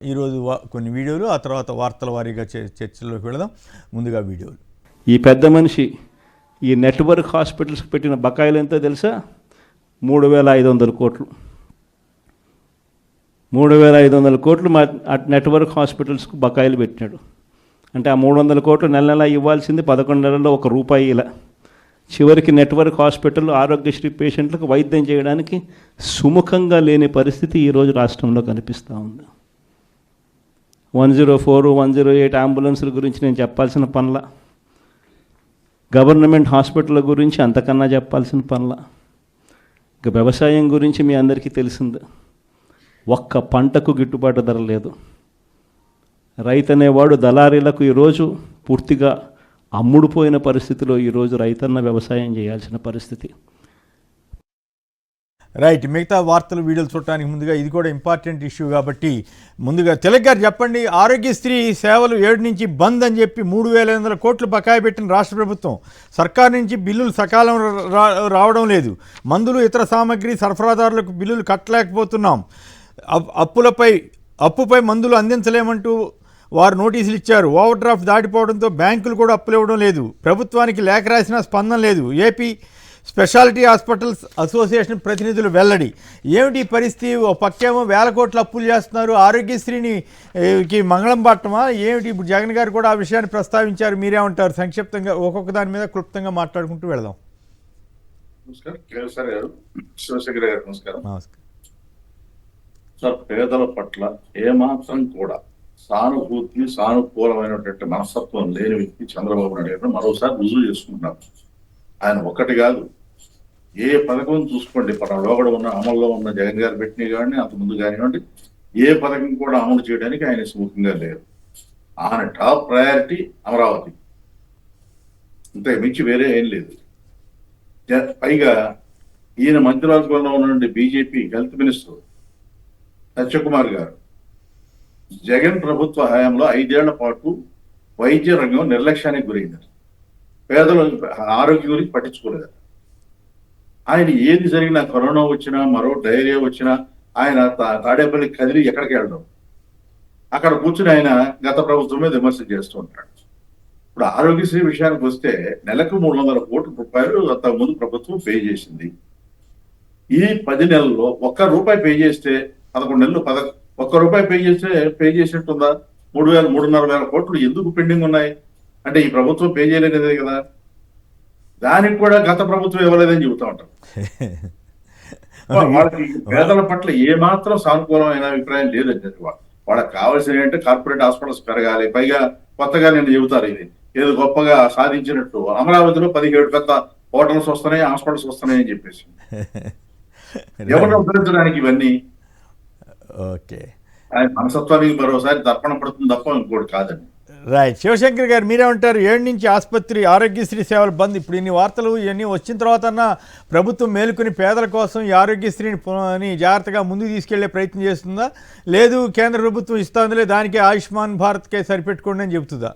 ఈరోజు కొన్ని వీడియోలు, ఆ తర్వాత వార్తల వారీగా చర్చల్లోకి వెళదాం. ముందుగా వీడియోలు. ఈ పెద్ద మనిషి ఈ నెట్వర్క్ హాస్పిటల్స్కి పెట్టిన బకాయిలు ఎంతో తెలుసా? 3,500 కోట్లు. 3,500 కోట్లు మా నెట్వర్క్ హాస్పిటల్స్కు బకాయిలు పెట్టినాడు. అంటే ఆ 300 కోట్లు నెల నెల ఇవ్వాల్సింది 11 నెలల్లో ₹1 ఇలా. చివరికి నెట్వర్క్ హాస్పిటల్ ఆరోగ్యశ్రీ పేషెంట్లకు వైద్యం చేయడానికి సుముఖంగా లేని పరిస్థితి ఈరోజు రాష్ట్రంలో కనిపిస్తూ ఉంది. 104, 108 అంబులెన్సుల గురించి నేను చెప్పాల్సిన పనుల, గవర్నమెంట్ హాస్పిటల్ గురించి అంతకన్నా చెప్పాల్సిన పనుల. ఇక వ్యవసాయం గురించి మీ అందరికీ తెలిసింది. ఒక్క పంటకు గిట్టుబాటు ధర లేదు. రైతు అనేవాడు దళారీలకు ఈరోజు పూర్తిగా అమ్ముడుపోయిన పరిస్థితిలో ఈరోజు రైతన్న వ్యవసాయం చేయాల్సిన పరిస్థితి. రైట్, మిగతా వార్తలు వీడియోలు చూడటానికి ముందుగా ఇది కూడా ఇంపార్టెంట్ ఇష్యూ కాబట్టి ముందుగా తిలక్ గారు చెప్పండి. ఆరోగ్యశ్రీ సేవలు 7 నుంచి బంద్ అని చెప్పి 3,500 కోట్లు బకాయి పెట్టిన రాష్ట్ర ప్రభుత్వం, సర్కార్ నుంచి బిల్లులు సకాలం రావడం లేదు. మందులు ఇతర సామాగ్రి సరఫరాదారులకు బిల్లులు కట్టలేకపోతున్నాం. అప్పుపై మందులు అందించలేమంటూ వారు నోటీసులు ఇచ్చారు. ఓవర్ డ్రాఫ్ట్ దాటిపోవడంతో బ్యాంకులు కూడా అప్పులు ఇవ్వడం లేదు. ప్రభుత్వానికి లేఖ రాసినా స్పందన లేదు. ఏపీ స్పెషాలిటీ హాస్పిటల్స్ అసోసియేషన్ ప్రతినిధులు వెల్లడి. ఏమిటి పరిస్థితి? ఒక పక్కేమో 1,000 కోట్లు అప్పులు చేస్తున్నారు. ఆరోగ్యశ్రీని మంగళం పట్టమా ఏమిటి? ఇప్పుడు జగన్ గారు కూడా ఆ విషయాన్ని ప్రస్తావించారు. మీరేమంటారు? సంక్షిప్తంగా ఒక్కొక్క దాని మీద క్లుప్తంగా మాట్లాడుకుంటూ వెళదాం. నమస్కారం సార్. పేదల పట్ల ఏమాత్రం కూడా సానుకూలమైనటువంటి మనస్తత్వం లేని వ్యక్తి చంద్రబాబు నాయుడు గారు మరోసారి రుజువు చేసుకుంటున్నారు. ఆయన ఒక్కటి కాదు, ఏ పథకం చూసుకోండి, పట్టణంలో కూడా ఉన్న అమల్లో ఉన్న జగన్ గారు పెట్టిన కానీ అంతకుముందు కానివ్వండి, ఏ పథకం కూడా అమలు చేయడానికి ఆయన సుముఖంగా లేరు. ఆయన టాప్ ప్రయారిటీ అమరావతి, ఇంతకు మించి వేరే ఏం లేదు. పైగా ఈయన మంత్రివర్గంలో ఉన్నటువంటి బీజేపీ హెల్త్ మినిస్టర్ సత్యకుమార్ గారు జగన్ ప్రభుత్వ హయాంలో 5 ఏళ్ల పాటు వైద్య రంగం నిర్లక్ష్యానికి గురైంది. పేదల ఆరోగ్యం గురించి పట్టించుకోలేదు. ఆయన ఏది జరిగినా, కరోనా వచ్చినా, మరో డైరియా వచ్చినా ఆయన తాడేపల్లి కదిలి ఎక్కడికి వెళ్ళడం, అక్కడ కూర్చుని ఆయన గత ప్రభుత్వం మీద విమర్శ చేస్తూ ఉంటాడు. ఇప్పుడు ఆరోగ్యశ్రీ విషయానికి వస్తే నెలకు 300 కోట్ల రూపాయలు అంతకుముందు ప్రభుత్వం పే చేసింది. ఈ 10 నెలల్లో ₹1 పే చేస్తే 11 నెలలు ₹1 పే చేసినట్టుందా? 3,000-3,500 కోట్లు ఎందుకు పెండింగ్ ఉన్నాయి అంటే ఈ ప్రభుత్వం పే చేయలేదే కదా. దానికి కూడా గత ప్రభుత్వం ఇవ్వలేదని చెబుతా ఉంటారు. వాళ్ళకి పేదల పట్ల ఏమాత్రం సానుకూలమైన అభిప్రాయం లేదండి. వాళ్ళకి కావాల్సిన ఏంటంటే కార్పొరేట్ హాస్పిటల్స్ పెరగాలి. పైగా కొత్తగా నేను చెబుతారు ఇది ఏదో గొప్పగా సాధించినట్టు. అమరావతిలో 17 పెద్ద హోటల్స్ వస్తున్నాయి, హాస్పిటల్స్ వస్తున్నాయి అని చెప్పేసి ఎవరిని ఉద్ధరించడానికి ఇవన్నీ. ఓకే, ఆయన మనసత్వానికి మరోసారి దర్పణ పడుతుంది తప్ప ఇంకోటి కాదండి. రైట్, శివశంకర్ గారు మీరేమంటారు? 7 నుంచి ఆరోగ్యశ్రీ సేవలు బంద్. ఇప్పుడు ఇన్ని వార్తలు ఇవన్నీ వచ్చిన తర్వాత ప్రభుత్వం మేలుకొని పేదల కోసం ఈ ఆరోగ్యశ్రీని జాగ్రత్తగా ముందుకు తీసుకెళ్లే ప్రయత్నం చేస్తుందా, లేదు కేంద్ర ప్రభుత్వం ఇస్తుందిలే దానికి ఆయుష్మాన్ భారత్కే సరిపెట్టుకోండి అని చెబుతుందా?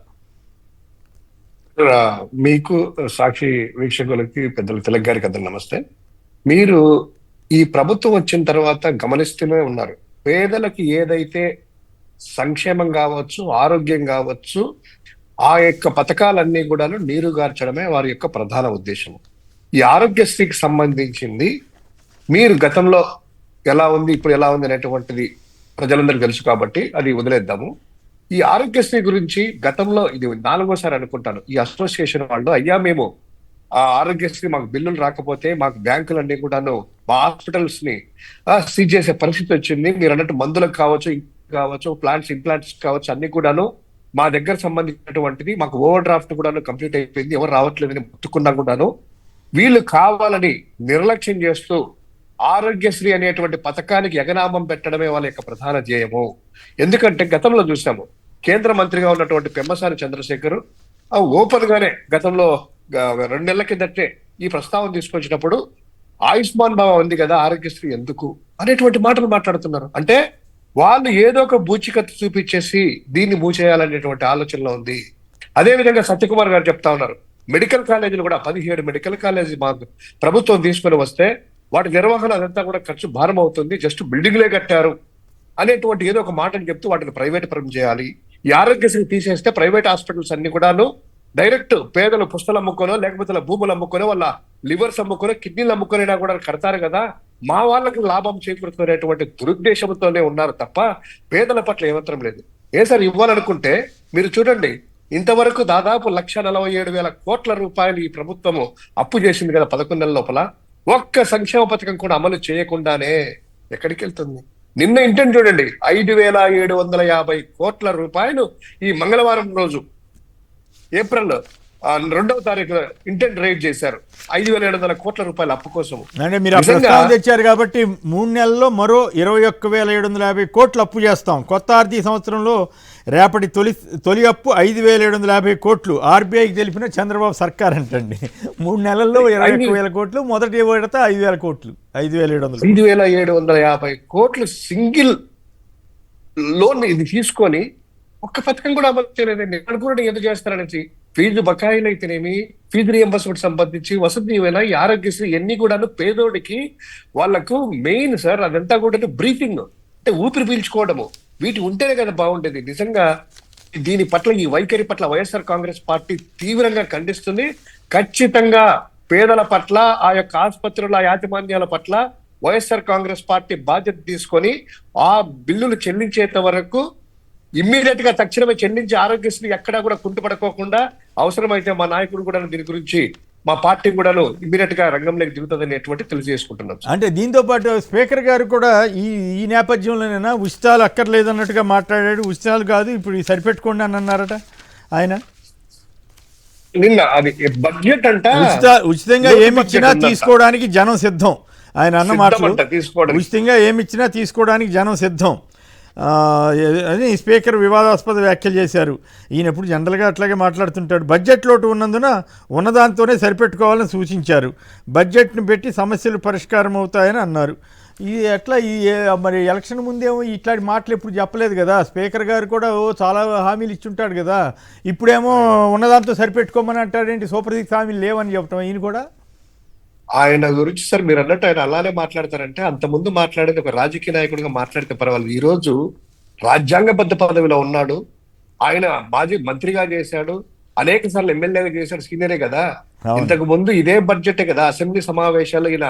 మీకు సాక్షి వీక్షకులకి పెద్దలు తిలక్ గారికి అందరు నమస్తే. మీరు ఈ ప్రభుత్వం వచ్చిన తర్వాత గమనిస్తూనే ఉన్నారు, పేదలకి ఏదైతే సంక్షేమం కావచ్చు, ఆరోగ్యం కావచ్చు, ఆ యొక్క పథకాలన్నీ కూడా నీరుగార్చడమే వారి యొక్క ప్రధాన ఉద్దేశం. ఈ ఆరోగ్యశ్రీకి సంబంధించింది మీరు గతంలో ఎలా ఉంది, ఇప్పుడు ఎలా ఉంది అనేటువంటిది ప్రజలందరూ తెలుసు కాబట్టి అది వదిలేద్దాము. ఈ ఆరోగ్యశ్రీ గురించి గతంలో ఇది 4వ సారి అనుకుంటాను ఈ అసోసియేషన్ వాళ్ళు, అయ్యా మేము ఆ ఆరోగ్యశ్రీ మాకు బిల్లులు రాకపోతే మాకు బ్యాంకులన్నీ కూడాను మా హాస్పిటల్స్ ని సీజ్ చేసే పరిస్థితి వచ్చింది. మీరు అన్నట్టు మందులకు కావచ్చు, ఇంప్లాంట్స్ కావచ్చు, అన్ని కూడాను మా దగ్గర సంబంధించినటువంటిది మాకు ఓవర్ డ్రాఫ్ట్ కూడాను కంప్లీట్ అయిపోయింది, ఎవరు రావట్లేదని మొత్తుకున్నా కూడాను వీళ్ళు కావాలని నిర్లక్ష్యం చేస్తూ ఆరోగ్యశ్రీ అనేటువంటి పథకానికి ఎగనామం పెట్టడమే వాళ్ళ యొక్క ప్రధాన ధ్యేయము. ఎందుకంటే గతంలో చూసాము, కేంద్ర మంత్రిగా ఉన్నటువంటి పెమ్మసాని చంద్రశేఖర్ ఓపెన్ గానే గతంలో 2 నెలల కిందటే ఈ ప్రస్తావన తీసుకొచ్చినప్పుడు ఆయుష్మాన్ బాబా ఉంది కదా, ఆరోగ్యశ్రీ ఎందుకు అనేటువంటి మాటలు మాట్లాడుతున్నారు. అంటే వాళ్ళు ఏదో ఒక బూచికత్తు చూపించేసి దీన్ని మూచేయాలనేటువంటి ఆలోచనలో ఉంది. అదే విధంగా సత్యకుమార్ గారు చెప్తా ఉన్నారు, మెడికల్ కాలేజీలు కూడా 17 మెడికల్ కాలేజీ మాకు ప్రభుత్వం తీసుకుని వస్తే వాటి నిర్వహణ అదంతా కూడా ఖర్చు భారం అవుతుంది, జస్ట్ బిల్డింగ్లే కట్టారు అనేటువంటి ఏదో ఒక మాటను చెప్తూ వాటిని ప్రైవేట్ పరం చేయాలి. ఈ ఆరోగ్యశ్రీ తీసేస్తే ప్రైవేట్ హాస్పిటల్స్ అన్ని కూడాను డైరెక్ట్ పేదలు పుస్తలు అమ్ముకోనో లేకపోతే భూములు అమ్ముకోనో వాళ్ళ లివర్స్ అమ్ముకోనో కిడ్నీలు అమ్ముకోనైనా కూడా కడతారు కదా, మా వాళ్ళకి లాభం చేకూరుతున్నటువంటి దురుద్దేశంతోనే ఉన్నారు తప్ప పేదల పట్ల ఏమాత్రం లేదు. సార్ ఇవ్వాలనుకుంటే మీరు చూడండి, ఇంతవరకు దాదాపు 1,47,000 కోట్ల రూపాయలు ఈ ప్రభుత్వము అప్పు చేసింది కదా 11 నెలల లోపల. ఒక్క సంక్షేమ పథకం కూడా అమలు చేయకుండానే ఎక్కడికి వెళ్తుంది? నిన్న ఇంటెంట్ చూడండి, 5,750 కోట్ల రూపాయలు ఈ మంగళవారం రోజు ఏప్రిల్ 2వ తారీఖు ఇంటెంట్ రైడ్ చేశారు 5,700 కోట్ల రూపాయల అప్పు కోసం. అంటే మీరు ప్రస్తావన తెచ్చారు కాబట్టి 3 నెలల్లో మరో 21,750 కోట్లు అప్పు చేస్తాం. కొత్త ఆర్థిక సంవత్సరంలో రేపటి తొలి అప్పు 5,750 కోట్లు ఆర్బీఐకి తెలిపిన చంద్రబాబు సర్కార్ అంటండి. 3 నెలల్లో 21,000 కోట్లు, మొదటి విడత 5,000 కోట్లు, 5,750 కోట్లు సింగిల్ లోన్ ఇది తీసుకొని ఒక్క పథకం కూడా అమలు చేయలేదండి. అనుకున్నట్టు ఎందుకు చేస్తారనేసి ఫీజు బకాయిలు అయితేనేమి, ఫీజు రియంబర్స్మెంట్ సంబంధించి, వసతి దీవెన, ఈ ఆరోగ్యశ్రీ ఎన్ని కూడా పేదోడికి వాళ్ళకు మెయిన్ సార్ అదంతా కూడా బ్రీఫింగ్, అంటే ఊపిరి పీల్చుకోవడము, వీటి ఉంటేనే కదా బాగుండేది. నిజంగా దీని పట్ల ఈ వైఖరి పట్ల వైఎస్ఆర్ కాంగ్రెస్ పార్టీ తీవ్రంగా ఖండిస్తుంది. ఖచ్చితంగా పేదల పట్ల, ఆ యొక్క ఆసుపత్రుల యాజమాన్యాల పట్ల వైఎస్ఆర్ కాంగ్రెస్ పార్టీ బాధ్యత తీసుకొని ఆ బిల్లులు చెల్లించేంత వరకు ఇమ్మీడియట్ గా తక్షణమే చెల్లించి ఆరోగ్యశ్రీ ఎక్కడా కూడా కుంటుపడుకోకుండా అవసరమైతే మా నాయకుడు కూడా దీని గురించి మా పార్టీ కూడా ఇమ్మీడియట్ గా రంగంలోకి దిగుతుందనేటువంటి తెలియజేసుకుంటున్నాం. అంటే దీంతో పాటు స్పీకర్ గారు కూడా ఈ నేపథ్యంలోనైనా ఉచితాలు అక్కర్లేదన్నట్టుగా మాట్లాడాడు. ఉచితాలు కాదు ఇప్పుడు సరిపెట్టుకోండి అని అన్నారట ఆయన నిన్న. అది బడ్జెట్ అంట, ఉచితంగా ఏమిచ్చినా తీసుకోవడానికి జనం సిద్ధం ఆయన అన్న మాటలు. ఉచితంగా ఏమిచ్చినా తీసుకోవడానికి జనం సిద్ధం అని స్పీకర్ వివాదాస్పద వ్యాఖ్యలు చేశారు. ఈయన ఎప్పుడు జనరల్గా అట్లాగే మాట్లాడుతుంటాడు. బడ్జెట్ లోటు ఉన్నందున ఉన్నదాంతోనే సరిపెట్టుకోవాలని సూచించారు. బడ్జెట్ను పెట్టి సమస్యలు పరిష్కారం అవుతాయని అన్నారు. ఇది ఎట్లా మరి ఎలక్షన్ ముందేమో ఇట్లాంటి మాటలు ఎప్పుడు చెప్పలేదు కదా. స్పీకర్ గారు కూడా చాలా హామీలు ఇచ్చుంటాడు కదా. ఇప్పుడేమో ఉన్నదాంతో సరిపెట్టుకోమని అంటాడేంటి, సూపర్ 6 హామీలు లేవని చెప్పటం ఈయన కూడా. ఆయన గురించి సార్ మీరు అన్నట్టు ఆయన అలానే మాట్లాడతారంటే, అంతకుముందు మాట్లాడేది ఒక రాజకీయ నాయకుడిగా మాట్లాడితే పర్వాలేదు. ఈ రోజు రాజ్యాంగబద్ధ పదవిలో ఉన్నాడు. ఆయన మాజీ మంత్రిగా చేశాడు, అనేక సార్లు ఎమ్మెల్యేగా చేశాడు, సీనియరే కదా. ఇంతకు ముందు ఇదే బడ్జెటే కదా అసెంబ్లీ సమావేశాలు, ఈయన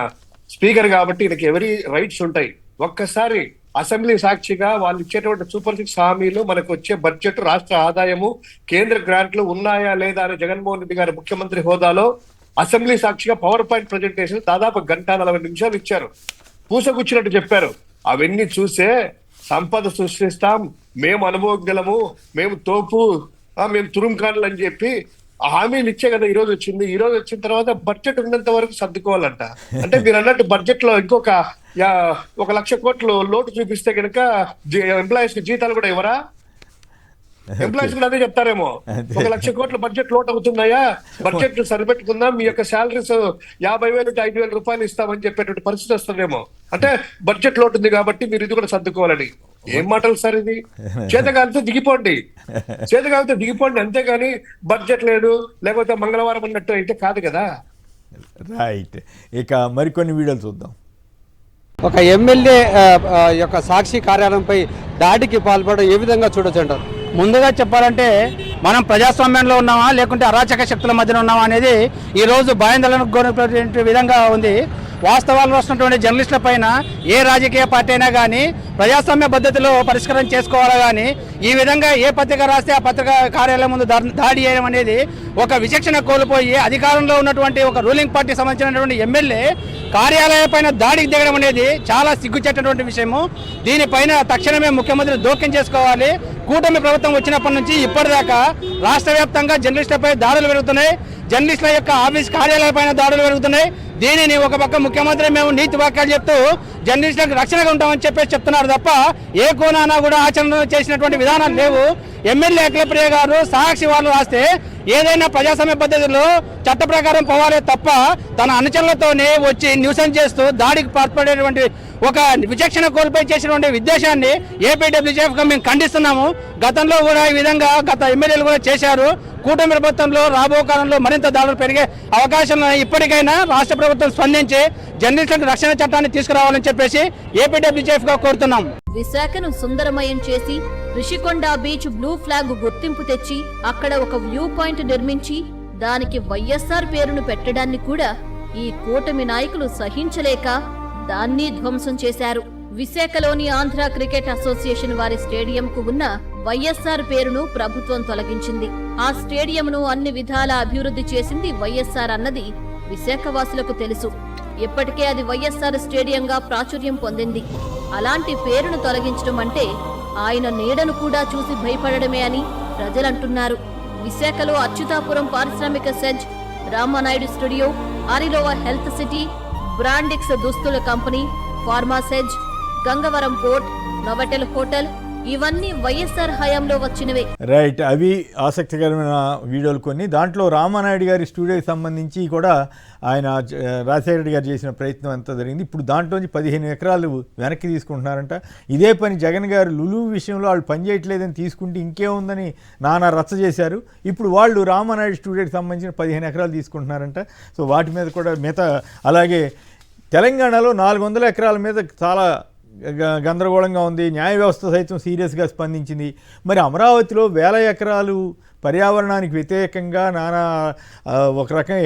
స్పీకర్ కాబట్టి ఈయనకి ఎవరీ రైట్స్ ఉంటాయి. ఒక్కసారి అసెంబ్లీ సాక్షిగా వాళ్ళు ఇచ్చేటువంటి సూపర్ 6 హామీలు, మనకు వచ్చే బడ్జెట్, రాష్ట్ర ఆదాయము, కేంద్ర గ్రాంట్లు ఉన్నాయా లేదా అని జగన్మోహన్ రెడ్డి గారు ముఖ్యమంత్రి హోదాలో అసెంబ్లీ సాక్షిగా పవర్ పాయింట్ ప్రజెంటేషన్ దాదాపు 1:40 నిమిషాలు ఇచ్చారు. పూసగుచ్చినట్టు చెప్పారు. అవన్నీ చూసే సంపద సృష్టిస్తాం, మేము అనుభవజ్ఞలము, మేము తోపు, మేము తురుంకాన్లు అని చెప్పి ఆ హామీలు ఇచ్చే కదా ఈ రోజు వచ్చింది. ఈ రోజు వచ్చిన తర్వాత బడ్జెట్ ఉన్నంత వరకు సర్దుకోవాలంట. అంటే మీరు అన్నట్టు బడ్జెట్ లో ఇంకొక 1,00,000 కోట్లు లోటు చూపిస్తే కనుక ఎంప్లాయీస్ కి జీతాలు కూడా ఇవ్వరా? ఎంప్లాయీస్ కూడా అదే చెప్తారేమో, 1,00,000 కోట్ల బడ్జెట్ లోటు అవుతున్నాయా, బడ్జెట్ సరిపెట్టుకుందాం, మీ యొక్క శాలరీస్ 50,000 నుంచి 5,000 రూపాయలు ఇస్తామని చెప్పేటువంటి పరిస్థితి వస్తుందేమో. అంటే బడ్జెట్ లోటు ఉంది కాబట్టి మీరు ఇది కూడా సర్దుకోవాలని. ఏం మాటలు సార్ ఇది? చేతగాలితో దిగిపోండి, చేతగాలితో దిగిపోండి, అంతేగాని బడ్జెట్ లేదు లేకపోతే మంగళవారం అన్నట్టు అయితే కాదు కదా. రైట్. ఇక మరికొన్ని వీడియోలు చూద్దాం. ఒక ఎమ్మెల్యే యొక్క సాక్షి కార్యాలయంపై దాడికి పాల్పడడం ఏ విధంగా చూడొచ్చు అంటారు? ముందుగా చెప్పాలంటే మనం ప్రజాస్వామ్యంలో ఉన్నామా లేకుంటే అరాచక శక్తుల మధ్యన ఉన్నామా అనేది ఈరోజు భయాందోళనకు గురైనటువంటి విధంగా ఉంది. వాస్తవాలు వస్తున్నటువంటి జర్నలిస్టుల పైన ఏ రాజకీయ పార్టీ అయినా కానీ ప్రజాస్వామ్య పద్ధతిలో పరిష్కారం చేసుకోవాలా కానీ ఈ విధంగా ఏ పత్రిక రాస్తే ఆ పత్రిక కార్యాలయం ముందు దాడి చేయడం అనేది ఒక విచక్షణ కోల్పోయి అధికారంలో ఉన్నటువంటి ఒక రూలింగ్ పార్టీ సంబంధించినటువంటి ఎమ్మెల్యే కార్యాలయం పైన దాడికి దిగడం అనేది చాలా సిగ్గుచేటటువంటి విషయము. దీనిపైన తక్షణమే ముఖ్యమంత్రి జోక్యం చేసుకోవాలి. కూటమి ప్రభుత్వం వచ్చినప్పటి నుంచి ఇప్పటిదాకా రాష్ట్ర వ్యాప్తంగా జర్నలిస్టులపై దాడులు పెరుగుతున్నాయి, జర్నలిస్టుల యొక్క ఆఫీస్ కార్యాలయాలపైన దాడులు పెరుగుతున్నాయి. దీనిని ఒక పక్క ముఖ్యమంత్రి మేము నీతి వాక్యాలు చెప్తూ జర్నలిస్టులకు రక్షణగా ఉంటామని చెప్పేసి చెప్తున్నారు తప్ప ఏ కోణానా కూడా ఆచరణ చేసినటువంటి విధానాలు లేవు. ఎమ్మెల్యే అఖిలప్రియ గారు సాక్షి వాళ్ళు రాస్తే ఏదైనా ప్రజాస్వామ్య పద్ధతిలో చట్ట ప్రకారం పోవాలే తప్ప తన అనుచరులతోనే వచ్చి న్యూసెన్స్ చేస్తూ దాడికి పాల్పడేటువంటి ఒక విచక్షణ కోల్పోయి చేసినటువంటి ఉద్దేశాన్ని ఏపీడబ్ల్యూజేఎఫ్ గా మేము ఖండిస్తున్నాము. గతంలో కూడా ఈ విధంగా గత ఎమ్మెల్యేలు కూడా చేశారు. కూటమి ప్రభుత్వంలో రాబో కాలంలో మరింత దాడులు పెరిగే అవకాశం ఇప్పటికైనా రాష్ట్ర ప్రభుత్వం స్పందించి జర్నలిస్టులకు రక్షణ చట్టాన్ని తీసుకురావాలని చెప్పేసి ఏపీడబ్ల్యూజేఎఫ్ గా కోరుతున్నాం. విశాఖను సుందరమయం చేసి రిషికొండ బీచ్ బ్లూ ఫ్లాగ్ గుర్తింపు తెచ్చి అక్కడ ఒక వ్యూ పాయింట్ నిర్మించి దానికి వైఎస్ఆర్ పేరును పెట్టడాన్ని కూడా ఈ కూటమి నాయకులు సహించలేక దాన్ని ధ్వంసం చేశారు. విశాఖలోని ఆంధ్ర క్రికెట్ అసోసియేషన్ వారి స్టేడియంకు ఉన్న వైఎస్ఆర్ పేరును ప్రభుత్వం తొలగించింది. ఆ స్టేడియంను అన్ని విధాలా అభివృద్ధి చేసింది వైఎస్ఆర్ అన్నది విశాఖవాసులకు తెలుసు. ఇప్పటికే అది వైఎస్ఆర్ స్టేడియంగా ప్రాచుర్యం పొందింది. అలాంటి పేరును తొలగించడం అంటే ఆయన నీడను కూడా చూసి భయపడడమే అని ప్రజలంటున్నారు. విశాఖలో అచ్యుతాపురం పారిశ్రామిక SEZ, Ramanaidu studio, Arilova health city, Brandix దుస్తుల company, pharma SEZ, Gangavaram port, Novotel hotel ఇవన్నీ వైఎస్ఆర్ హయాంలో వచ్చినవే. రైట్, అవి ఆసక్తికరమైన వీడియోలు కొన్ని. దాంట్లో రామానాయుడు గారి స్టూడియోకి సంబంధించి కూడా ఆయన రాజశేఖర రెడ్డి గారు చేసిన ప్రయత్నం అంతా జరిగింది. ఇప్పుడు దాంట్లోంచి 15 ఎకరాలు వెనక్కి తీసుకుంటున్నారంట. ఇదే పని జగన్ గారు లులు విషయంలో వాళ్ళు పనిచేయట్లేదని తీసుకుంటే ఇంకేముందని నానా రచ్చ చేశారు. ఇప్పుడు వాళ్ళు రామానాయుడు స్టూడియోకి సంబంధించిన 15 ఎకరాలు తీసుకుంటున్నారంట. సో వాటి మీద కూడా మిగతా, అలాగే తెలంగాణలో 400 ఎకరాల మీద చాలా గందరగోళంగా ఉంది. న్యాయ వ్యవస్థ సైతం సీరియస్గా స్పందించింది. మరి అమరావతిలో 1000 ఎకరాలు పర్యావరణానికి వ్యతిరేకంగా నానా ఒక రకంగా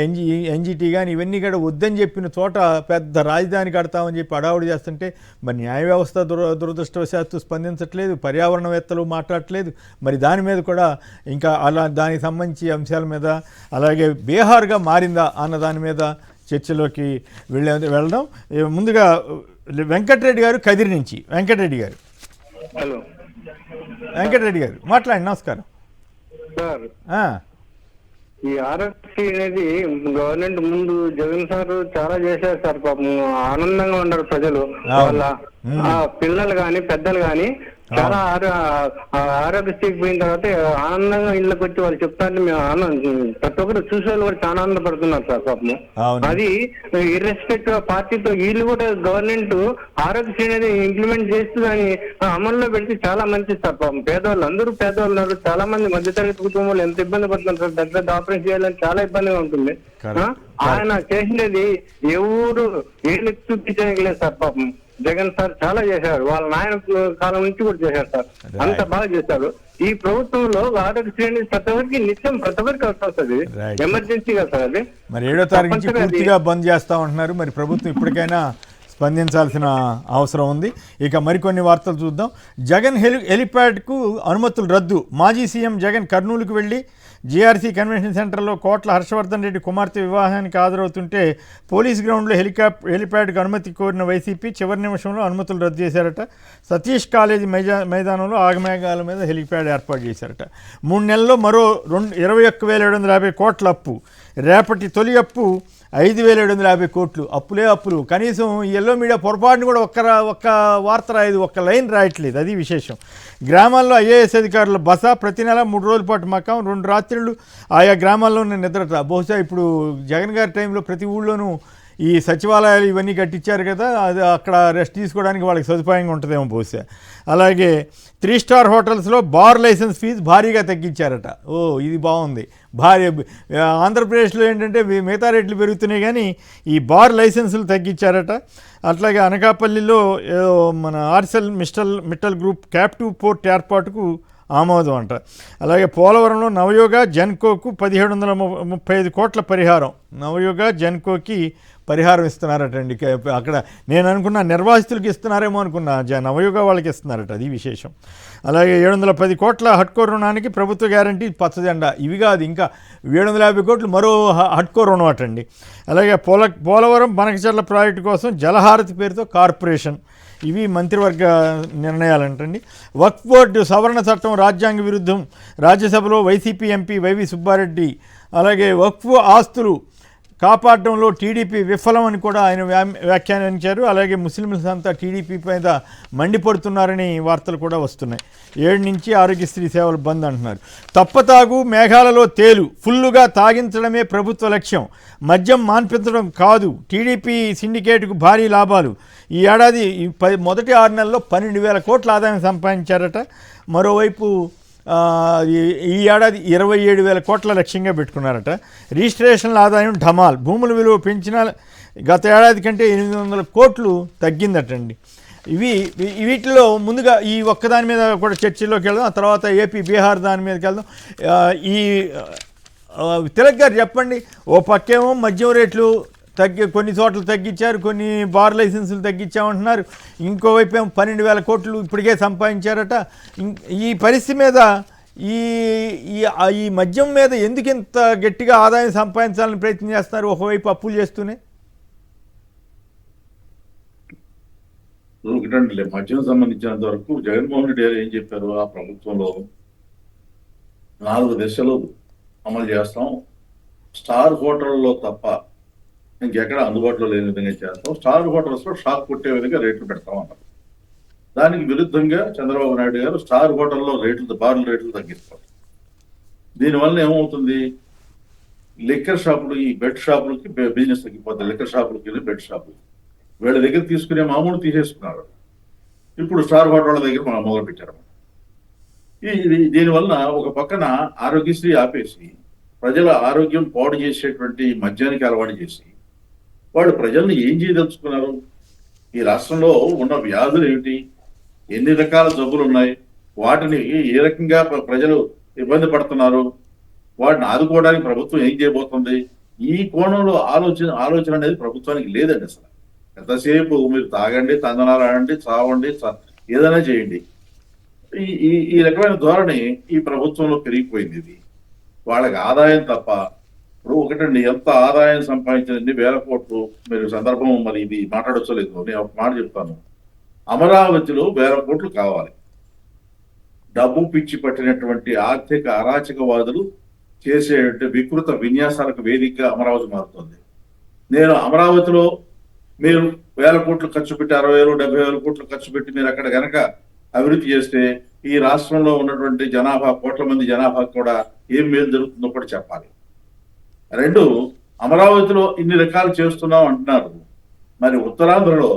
ఎన్జిటి కానీ ఇవన్నీ కూడా వద్దని చెప్పిన చోట పెద్ద రాజధాని కడతామని చెప్పి అడావుడి చేస్తుంటే మరి న్యాయ వ్యవస్థ దురదృష్టవశాత్తు స్పందించట్లేదు, పర్యావరణవేత్తలు మాట్లాడట్లేదు. మరి దాని మీద కూడా ఇంకా అలా దానికి సంబంధించి అంశాల మీద, అలాగే బీహార్గా మారిందా అన్న దాని మీద చర్చలోకి వెళ్దాం. ముందుగా వెంకటరెడ్డి గారు కదిరి నుంచి. వెంకటరెడ్డి గారు, హలో వెంకటరెడ్డి గారు మాట్లాడండి. నమస్కారం సార్. ఈ ఆర్ఎస్సీ అనేది గవర్నమెంట్ ముందు జగన్ సార్ చాలా చేశారు సార్. పాపం ఆనందంగా ఉన్నారు ప్రజలు, వాళ్ళ పిల్లలు గాని పెద్దలు గాని చాలా ఆరోగ్యశ్రీకి పోయిన తర్వాత ఆనందంగా ఇళ్ళకి వచ్చి వాళ్ళు చెప్తారని మేము ప్రతి ఒక్కరు చూసే వాళ్ళు కూడా చాలా ఆనందపడుతున్నారు సార్ పాపము. అది ఇర్రెస్పెక్ట్ పార్టీతో వీళ్ళు కూడా గవర్నమెంట్ ఆరోగ్యశ్రీ అనేది ఇంప్లిమెంట్ చేస్తూ దాన్ని అమల్లో పెడితే చాలా మంచిది సార్. పాపం పేదవాళ్ళు అందరూ పేదవాళ్ళు ఉన్నారు, చాలా మంది మధ్యతరగతి కుటుంబాలు ఎంత ఇబ్బంది పడుతున్నారు సార్. పెద్ద ఆపరేషన్ చేయాలని చాలా ఇబ్బందిగా ఉంటుంది. ఆయన చేసినది ఎవరు ఏళ్ళు చూపించడానికి లేదు సార్. పాపం జగన్ సార్ చాలా చేశారు, వాళ్ళ నాయన కాలం నుంచి కూడా చేశారు సార్, అంత బాగా చేశారు. ఈ ప్రభుత్వంలో ఆరోగ్యశ్రీ అనేది ప్రతి ఒక్కరికి నిత్యం ప్రతి ఒక్కరికి వస్తుంది, ఎమర్జెన్సీగా సార్. అది మరి 7వ తారీఖు నుంచి పూర్తిగా బంద్ చేస్తా ఉంటున్నారు. మరి ప్రభుత్వం ఇప్పటికైనా స్పందించాల్సిన అవసరం ఉంది. ఇక మరికొన్ని వార్తలు చూద్దాం. జగన్ హెలిప్యాడ్కు అనుమతులు రద్దు. మాజీ సీఎం జగన్ కర్నూలుకు వెళ్ళి జీఆర్సీ కన్వెన్షన్ సెంటర్లో కోట్ల హర్షవర్ధన్ రెడ్డి కుమార్తె వివాహానికి హాజరవుతుంటే పోలీస్ గ్రౌండ్లో హెలిప్యాడ్కు అనుమతి కోరిన వైసీపీ చివరి నిమిషంలో అనుమతులు రద్దు చేశారట. సతీష్ కాలేజీ మైదానంలో ఆగమేఘాల మీద హెలిప్యాడ్ ఏర్పాటు చేశారట. 3 నెలల్లో మరో 21,750 కోట్ల అప్పు. రేపటి తొలి అప్పు 5,750 కోట్లు. అప్పులే అప్పులు. కనీసం ఎల్లో మీడియా పొరపాటును కూడా ఒక్క వార్త రాయదు, ఒక్క లైన్ రాయట్లేదు. అది విశేషం. గ్రామాల్లో ఐఏఎస్ అధికారుల బస. ప్రతి నెల 3 రోజుల పాటు మకాం, 2 రాత్రులు ఆయా గ్రామాల్లోనే నిద్రట. బహుశా ఇప్పుడు జగన్ గారి టైంలో ప్రతి ఊళ్ళోనూ ఈ సచివాలయాలు ఇవన్నీ కట్టించారు కదా, అది అక్కడ రెస్ట్ తీసుకోవడానికి వాళ్ళకి సదుపాయంగా ఉంటుందేమో బహుశా. అలాగే 3 స్టార్ హోటల్స్లో బార్ లైసెన్స్ ఫీజు భారీగా తగ్గించారట. ఇది బాగుంది. ఆంధ్రప్రదేశ్లో ఏంటంటే మిగతా రేట్లు పెరుగుతున్నాయి కానీ ఈ బార్ లైసెన్సులు తగ్గించారట. అట్లాగే అనకాపల్లిలో మన ఆర్సెల్ మిట్టల్ గ్రూప్ క్యాప్టివ్ పోర్ట్ ఏర్పాటుకు ఆమోదం అంట. అలాగే పోలవరంలో నవయోగ జెన్కోకు 1735 కోట్ల పరిహారం. నవయోగ జెన్కోకి పరిహారం ఇస్తున్నారటండి. అక్కడ నేను అనుకున్నా నిర్వాసితులకి ఇస్తున్నారేమో అనుకున్నా, నవయోగ వాళ్ళకి ఇస్తున్నారట. అది విశేషం. అలాగే 710 కోట్ల హడ్కో రుణానికి ప్రభుత్వ గ్యారంటీ పచ్చజెండా. ఇవి కాదు, ఇంకా 750 కోట్లు మరో హడ్కో రుణం అటండి. అలాగే పోలవరం బనకచెర్ల ప్రాజెక్టు కోసం జలహారతి పేరుతో కార్పొరేషన్. ఇవి మంత్రివర్గ నిర్ణయాలంటండి. వక్ఫ్ బోర్డు సవరణ చట్టం రాజ్యాంగ విరుద్ధం. రాజ్యసభలో వైసీపీ ఎంపీ వైవి సుబ్బారెడ్డి. అలాగే వక్ఫ్ ఆస్తులు కాపాడడంలో టీడీపీ విఫలం అని కూడా ఆయన వ్యాఖ్యానించారు. అలాగే ముస్లింస్ అంతా టీడీపీ మీద మండిపడుతున్నారని వార్తలు కూడా వస్తున్నాయి. 7 నుంచి ఆరోగ్యశ్రీ సేవలు బంద్ అంటున్నారు. తప్పతాగు, మేఘాలలో తేలు. ఫుల్లుగా తాగించడమే ప్రభుత్వ లక్ష్యం, మద్యం మాన్పించడం కాదు. టీడీపీ సిండికేట్కు భారీ లాభాలు. ఈ ఏడాది మొదటి 6 నెలల్లో 12,000 కోట్ల ఆదాయం సంపాదించారట. మరోవైపు ఈ ఏడాది 27,000 కోట్ల లక్ష్యంగా పెట్టుకున్నారట. రిజిస్ట్రేషన్ల ఆదాయం ఢమాల్. భూముల విలువ పెంచిన గత ఏడాది కంటే 800 కోట్లు తగ్గిందటండి. వీటిలో ముందుగా ఈ ఒక్కదాని మీద కూడా చర్చలోకి వెళ్దాం, ఆ తర్వాత ఏపీ బీహార్ దాని మీదకి వెళ్దాం. ఈ తిలక్ గారు చెప్పండి, ఓ పక్కేమో మద్యం రేట్లు కొన్ని చోట్ల తగ్గించారు, కొన్ని బార్ లైసెన్సులు తగ్గించామంటున్నారు, ఇంకోవైపు ఏమో 12,000 కోట్లు ఇప్పటికే సంపాదించారట. ఈ పరిస్థితి మీద ఈ మద్యం మీద ఎందుకు ఇంత గట్టిగా ఆదాయం సంపాదించాలని ప్రయత్నం చేస్తున్నారు, ఒకవైపు అప్పులు చేస్తూనే? ఒకటండి, మద్యం సంబంధించినంత వరకు జగన్మోహన్ రెడ్డి గారు ఏం చెప్పారు, ఆ ప్రభుత్వంలో 4 దశలు అమలు చేస్తాం, స్టార్ హోటల్లో తప్ప ఇంకెక్కడ అందుబాటులో లేని విధంగా చేస్తాం, స్టార్ హోటల్స్ లో షాక్ కొట్టే విధంగా రేట్లు పెడతాం అన్నారు. దానికి విరుద్ధంగా చంద్రబాబు నాయుడు గారు స్టార్ హోటల్లో బార్ల రేట్లు తగ్గిస్తారు. దీనివల్ల ఏమవుతుంది, లిక్కర్ షాపులు, ఈ బెడ్ షాపులకి బిజినెస్ తగ్గిపోతుంది. లిక్కర్ షాపులకి వెళ్ళి బెడ్ షాపులు వీళ్ళ దగ్గర తీసుకునే మామూలు తీసేసుకున్నారు. ఇప్పుడు స్టార్ హోటళ్ళ దగ్గర మనం మొదలు పెట్టారు. దీనివల్ల ఒక పక్కన ఆరోగ్యశ్రీ ఆపేసి ప్రజల ఆరోగ్యం పాడు చేసేటువంటి మద్యానికి అలవాటు చేసి వాళ్ళు ప్రజల్ని ఏం చేయదలుచుకున్నారు? ఈ రాష్ట్రంలో ఉన్న వ్యాధులు ఏమిటి, ఎన్ని రకాల జబ్బులు ఉన్నాయి, వాటిని ఏ రకంగా ప్రజలు ఇబ్బంది పడుతున్నారు, వాటిని ఆదుకోవడానికి ప్రభుత్వం ఏం చేయబోతుంది? ఈ కోణంలో ఆలోచన అనేది ప్రభుత్వానికి లేదండి. అసలు ఎంతసేపు మీరు తాగండి, తందనాలు ఆడండి, చావండి, ఏదైనా చేయండి, ఈ రకమైన ధోరణి ఈ ప్రభుత్వంలో పెరిగిపోయింది. ఇది వాళ్ళకి ఆదాయం తప్ప. ఇప్పుడు ఒకటండి, ఎంత ఆదాయం సంపాదించింది, 1000 కోట్లు. మీరు సందర్భం మరి ఇది మాట్లాడొచ్చలేదు, నేను ఒక మాట చెప్తాను. అమరావతిలో 1000 కోట్లు కావాలి. డబ్బు పిచ్చి పట్టినటువంటి ఆర్థిక అరాచకవాదులు చేసే వికృత విన్యాసాలకు వేదికగా అమరావతి మారుతుంది. నేను అమరావతిలో మీరు 1000 కోట్లు ఖర్చు పెట్టి 60,000 70,000 కోట్లు ఖర్చు పెట్టి మీరు అక్కడ గనక అభివృద్ధి చేస్తే ఈ రాష్ట్రంలో ఉన్నటువంటి జనాభా, కోట్ల మంది జనాభా కూడా ఏం మేలు జరుగుతుందో కూడా చెప్పాలి. 2, అమరావతిలో ఇన్ని రకాలు చేస్తున్నాం అంటున్నారు, మరి ఉత్తరాంధ్రలో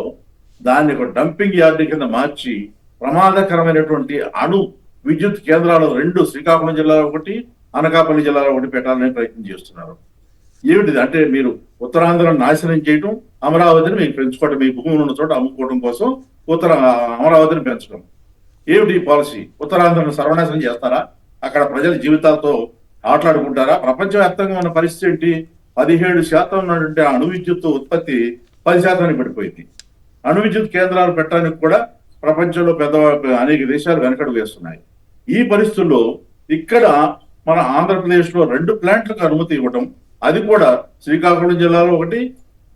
దాన్ని ఒక డంపింగ్ యార్డు కింద మార్చి ప్రమాదకరమైనటువంటి అణు విద్యుత్ కేంద్రాలు 2 శ్రీకాకుళం జిల్లాలో ఒకటి, అనకాపల్లి జిల్లాలో ఒకటి పెట్టాలని ప్రయత్నం చేస్తున్నారు. ఏమిటిది అంటే, మీరు ఉత్తరాంధ్రను నాశనం చేయడం, అమరావతిని మీకు పెంచుకోవడం, మీ భూములు ఉన్న చోట అమ్ముకోవడం కోసం అమరావతిని పెంచడం. ఏమిటి పాలసీ? ఉత్తరాంధ్రను సర్వనాశనం చేస్తారా? అక్కడ ప్రజల జీవితాలతో ఆటలాడుకుంటారా? ప్రపంచవ్యాప్తంగా ఉన్న పరిస్థితి ఏంటి? 17% ఉన్నటువంటి అణు విద్యుత్ ఉత్పత్తి 10% పడిపోయింది. అణు విద్యుత్ కేంద్రాలు పెట్టడానికి కూడా ప్రపంచంలో అనేక దేశాలు వెనకడుగు వేస్తున్నాయి. ఈ పరిస్థితుల్లో ఇక్కడ మన ఆంధ్రప్రదేశ్ లో 2 ప్లాంట్లకు అనుమతి ఇవ్వటం, అది కూడా శ్రీకాకుళం జిల్లాలో ఒకటి,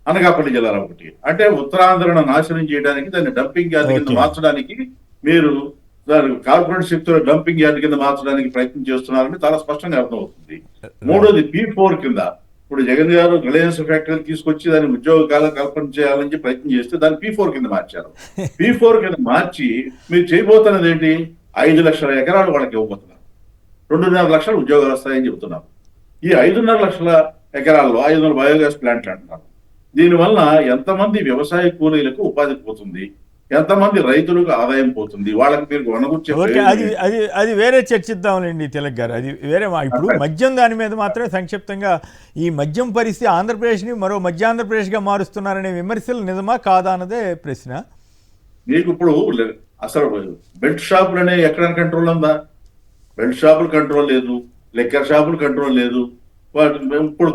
అనకాపల్లి జిల్లాలో ఒకటి. అంటే ఉత్తరాంధ్రను నాశనం చేయడానికి, దాన్ని డంపింగ్ యార్డ్ కింద మార్చడానికి, మీరు కార్పొరేట్ శక్తుల డంపింగ్ యార్డ్ కింద మార్చడానికి ప్రయత్నం చేస్తున్నారని చాలా స్పష్టంగా అర్థమవుతుంది. 3వది P4 కింద. ఇప్పుడు జగన్ గారు రిలయన్స్ ఫ్యాక్టరీ తీసుకొచ్చి దాన్ని ఉద్యోగాలు కల్పన చేయాలని ప్రయత్నం చేస్తే దాన్ని P4 కింద మార్చారు. P4 కింద మార్చి మీరు చేయబోతున్నది ఏంటి? 5 లక్షల ఎకరాలు వాళ్ళకి ఇవ్వబోతున్నారు. 2.5 లక్షల ఉద్యోగాలు వస్తాయని చెబుతున్నారు. ఈ 5.5 లక్షల ఎకరాల్లో 500 బయోగ్యాస్ ప్లాంట్లు అంటున్నారు. దీనివల్ల ఎంతమంది వ్యవసాయ కూలీలకు ఉపాధి పోతుంది, ఎంతమంది రైతులకు ఆదాయం పోతుంది, వాళ్ళకి మీరు వనగూర్చే అది వేరే చర్చిద్దాంలేండి తిలక్ గారు, అది వేరే. ఇప్పుడు మద్యం దాని మీద మాత్రమే సంక్షిప్తంగా, ఈ మద్యం పరిస్థితి ఆంధ్రప్రదేశ్ని మరో మధ్యాంధ్రప్రదేశ్గా మారుస్తున్నారనే విమర్శలు నిజమా కాదా అన్నదే ప్రశ్న. మీకు ఇప్పుడు అసలు బెల్ట్ షాపులు అనేవి ఎక్కడ కంట్రోల్ ఉందా? బెల్ట్ షాపులు కంట్రోల్ లేదు, లిక్కర్ షాపులు కంట్రోల్ లేదు. ఇప్పుడు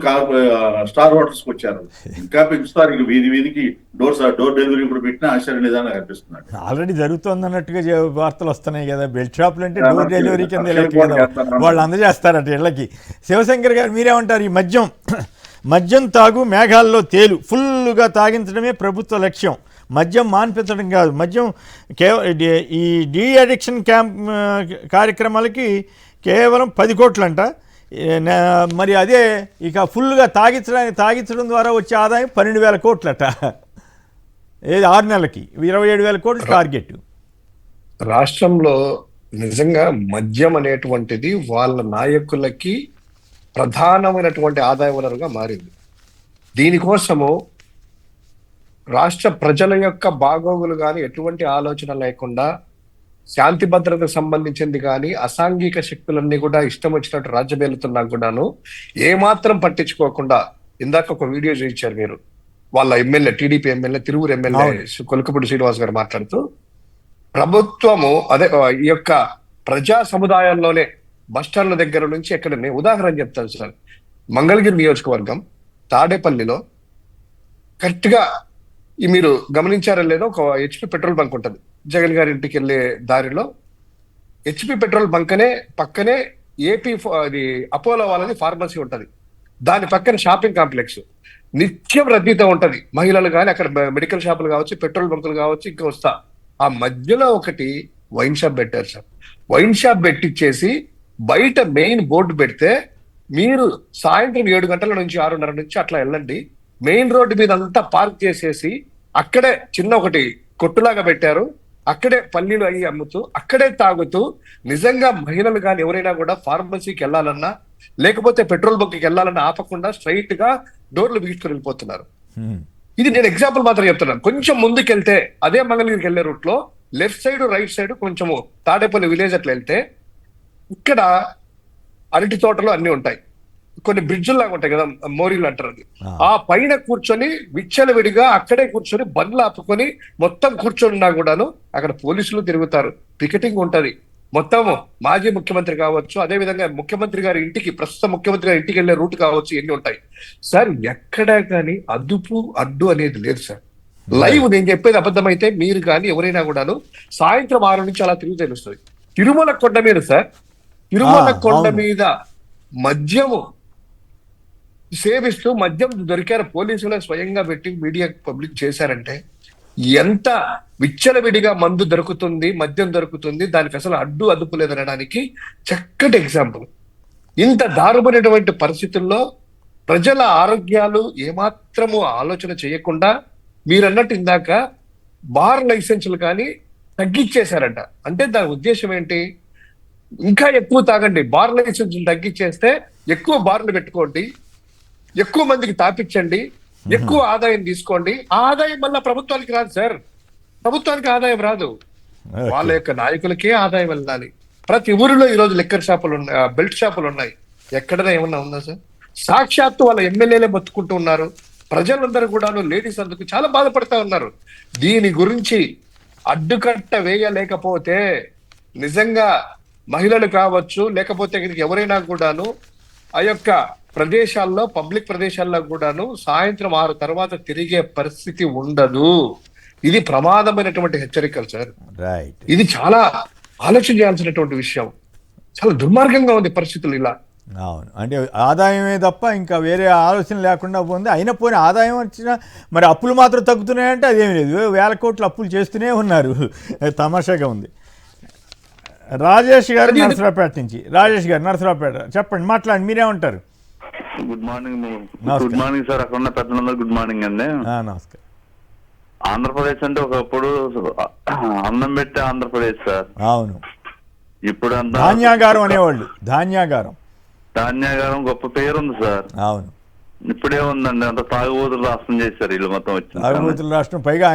స్టార్ హోటల్స్కి వచ్చారు, ఇంకా పెంచుతారు. ఇక వీధికి డోర్ డెలివరీ ఇప్పుడు పెట్టినా ఆశ్చర్య నిదానం కనిపిస్తున్నాడు. ఆల్రెడీ జరుగుతుంది అన్నట్టుగా వార్తలు వస్తున్నాయి కదా. బెల్ట్ షాపులు అంటే డోర్ డెలివరీ కింద వాళ్ళు అందజేస్తారట ఇళ్ళకి. శివశంకర్ గారు మీరేమంటారు? ఈ మద్యం తాగు, మేఘాల్లో తేలు, ఫుల్గా తాగించడమే ప్రభుత్వ లక్ష్యం, మద్యం మాన్పించడం కాదు. మద్యం ఈ డీ అడిక్షన్ క్యాంప్ కార్యక్రమాలకి కేవలం 10 కోట్లంట. మరి అదే ఇక ఫుల్గా తాగించడం ద్వారా వచ్చే ఆదాయం 12,000 కోట్లట. 6 నెలలకి 27,000 కోట్లు టార్గెట్. రాష్ట్రంలో నిజంగా మద్యం అనేటువంటిది వాళ్ళ నాయకులకి ప్రధానమైనటువంటి ఆదాయ వనరుగా మారింది. దీనికోసము రాష్ట్ర ప్రజల యొక్క బాగోగులు కానీ ఎటువంటి ఆలోచన లేకుండా, శాంతి భద్రతకు సంబంధించింది కానీ అసాంఘిక శక్తులన్నీ కూడా ఇష్టం వచ్చినట్టు రాజ్యమేలుతున్నా కూడాను ఏమాత్రం పట్టించుకోకుండా, ఇందాక ఒక వీడియో చూపించారు మీరు, వాళ్ళ MLA, TDP MLA, Tiruvuru MLA Kolakapudi Srinivas గారు మాట్లాడుతూ, ప్రభుత్వము అదే ఈ యొక్క ప్రజా సముదాయాల్లోనే బస్టాండ్ల దగ్గర నుంచి ఎక్కడ, నేను ఉదాహరణ చెప్తాను సార్. మంగళగిరి నియోజకవర్గం తాడేపల్లిలో కరెక్ట్ గా మీరు గమనించారో లేదో, ఒక హెచ్పి పెట్రోల్ బంక్ ఉంటుంది జగన్ గారి ఇంటికి వెళ్ళే దారిలో. హెచ్పి పెట్రోల్ బంక్ పక్కనే ఏపీ అది అపోలో వాళ్ళది ఫార్మసీ ఉంటది. దాని పక్కన షాపింగ్ కాంప్లెక్స్ నిత్యం రద్దీతో ఉంటది. మహిళలు కానీ అక్కడ మెడికల్ షాపులు కావచ్చు, పెట్రోల్ బంకులు కావచ్చు, ఇంకా వస్తా. ఆ మధ్యలో ఒకటి వైన్ షాప్ పెట్టారు సార్. వైన్ షాప్ పెట్టించేసి బయట మెయిన్ బోర్డు పెడితే, మీరు సాయంత్రం 7 గంటల నుంచి 6:30 నుంచి అట్లా వెళ్ళండి, మెయిన్ రోడ్డు మీద అంతా పార్క్ చేసేసి అక్కడే చిన్న ఒకటి కొట్టులాగా పెట్టారు. అక్కడే పల్లీలు అయ్యి అమ్ముతూ, అక్కడే తాగుతూ, నిజంగా మహిళలు కానీ ఎవరైనా కూడా ఫార్మసీకి వెళ్ళాలన్నా లేకపోతే పెట్రోల్ బంక్కి వెళ్ళాలన్నా ఆపకుండా స్ట్రైట్ గా డోర్లు బిగించుకొని వెళ్ళిపోతున్నారు. ఇది నేను ఎగ్జాంపుల్ మాత్రం చెప్తున్నాను. కొంచెం ముందుకెళ్తే అదే మంగళగిరికి వెళ్ళే రూట్ లో లెఫ్ట్ సైడ్ రైట్ సైడ్ కొంచెము తాడేపల్లి విలేజ్ అట్లా వెళ్తే ఇక్కడ అరటి తోటలు అన్ని ఉంటాయి, కొన్ని బ్రిడ్జుల్లాగా ఉంటాయి కదా, మోరీలు అంటారు అది. ఆ పైన కూర్చొని విచ్చలవిడిగా అక్కడే కూర్చొని బండ్లు ఆపుకొని మొత్తం కూర్చొని కూడాను అక్కడ పోలీసులు తిరుగుతారు, పికెటింగ్ ఉంటది. మొత్తం మాజీ ముఖ్యమంత్రి కావచ్చు, అదే విధంగా ముఖ్యమంత్రి గారి ఇంటికి, ప్రస్తుత ముఖ్యమంత్రి గారి ఇంటికి వెళ్ళే రూట్ కావచ్చు, ఎన్ని ఉంటాయి సార్. ఎక్కడా కానీ అదుపు అడ్డు అనేది లేదు సార్. లైవ్ నేను చెప్పేది అబద్ధమైతే మీరు కానీ ఎవరైనా కూడాను సాయంత్రం 6 నుంచి అలా తిరిగి తెలుస్తుంది. తిరుమల కొండ మీద సార్, తిరుమల కొండ మీద మద్యము సేవిస్తూ మద్యం దొరికారు, పోలీసులే స్వయంగా పెట్టి మీడియా పబ్లిక్ చేశారంటే ఎంత విచ్చలవిడిగా మందు దొరుకుతుంది, మద్యం దొరుకుతుంది, దానికి అసలు అడ్డు అదుపు లేదనడానికి చక్కటి ఎగ్జాంపుల్. ఇంత దారుణమైనటువంటి పరిస్థితుల్లో ప్రజల ఆరోగ్యాలు ఏమాత్రము ఆలోచన చేయకుండా మీరన్నట్టు ఇందాక బార్ లైసెన్సులు కానీ తగ్గించేశారంట. అంటే దాని ఉద్దేశం ఏంటి? ఇంకా ఎక్కువ తాగండి, బార్ లైసెన్సులు తగ్గించేస్తే ఎక్కువ బార్లు పెట్టుకోండి, ఎక్కువ మందికి తాపించండి, ఎక్కువ ఆదాయం తీసుకోండి. ఆదాయం వల్ల ప్రభుత్వానికి రాదు సార్, ప్రభుత్వానికి ఆదాయం రాదు, వాళ్ళ యొక్క నాయకులకే ఆదాయం వెళ్ళాలి. ప్రతి ఊరిలో ఈరోజు లిక్కర్ షాపులు ఉన్నాయి, బెల్ట్ షాపులు ఉన్నాయి. ఎక్కడైనా ఏమన్నా ఉందా సార్? సాక్షాత్తు వాళ్ళ ఎమ్మెల్యేలే బతుకుంటూ ఉన్నారు. ప్రజలందరూ కూడాను, లేడీస్ అందుకు చాలా బాధపడతా ఉన్నారు. దీని గురించి అడ్డుకట్ట వేయలేకపోతే నిజంగా మహిళలు కావచ్చు, లేకపోతే ఎవరైనా కూడాను ఆ యొక్క ప్రదేశాల్లో, పబ్లిక్ ప్రదేశాల్లో కూడాను సాయంత్రం 6 తర్వాత తిరిగే పరిస్థితి ఉండదు. ఇది ప్రమాదమైనటువంటి హెచ్చరికలు సార్. ఇది చాలా ఆలోచన చేయాల్సినటువంటి విషయం. చాలా దుర్మార్గంగా ఉంది పరిస్థితులు ఇలా. అవును, అంటే ఆదాయమే తప్ప ఇంకా వేరే ఆలోచన లేకుండా పోయింది. అయినా పోయిన ఆదాయం వచ్చినా మరి అప్పులు మాత్రం తగ్గుతున్నాయంటే అదేమీ లేదు, 1000 కోట్లు అప్పులు చేస్తూనే ఉన్నారు. తమాషాగా ఉంది. రాజేష్ గారు నరసరావుపేట నుంచి. రాజేష్ గారు నరసరావుపేట, చెప్పండి, మాట్లాడండి, మీరేమంటారు? Good morning. Good morning sir, అక్కడ ఉన్న పెద్దలందరూ గుడ్ మార్నింగ్ అండి. నమస్కారం. ఆంధ్రప్రదేశ్ అంటే ఒకప్పుడు అన్నం పెట్టే ఆంధ్రప్రదేశ్ సార్. అవును, ఇప్పుడు అంతా ధాన్యాగారం అనేవాళ్ళు, ధాన్యాగారం గొప్ప పేరుంది సార్. అవును, ఇప్పుడే ఉందండి, అంత తాగుబోతులు రాష్ట్రం చేశారు వీళ్ళు మొత్తం వచ్చి. తాగుబోతుల రాష్ట్రం, పైగా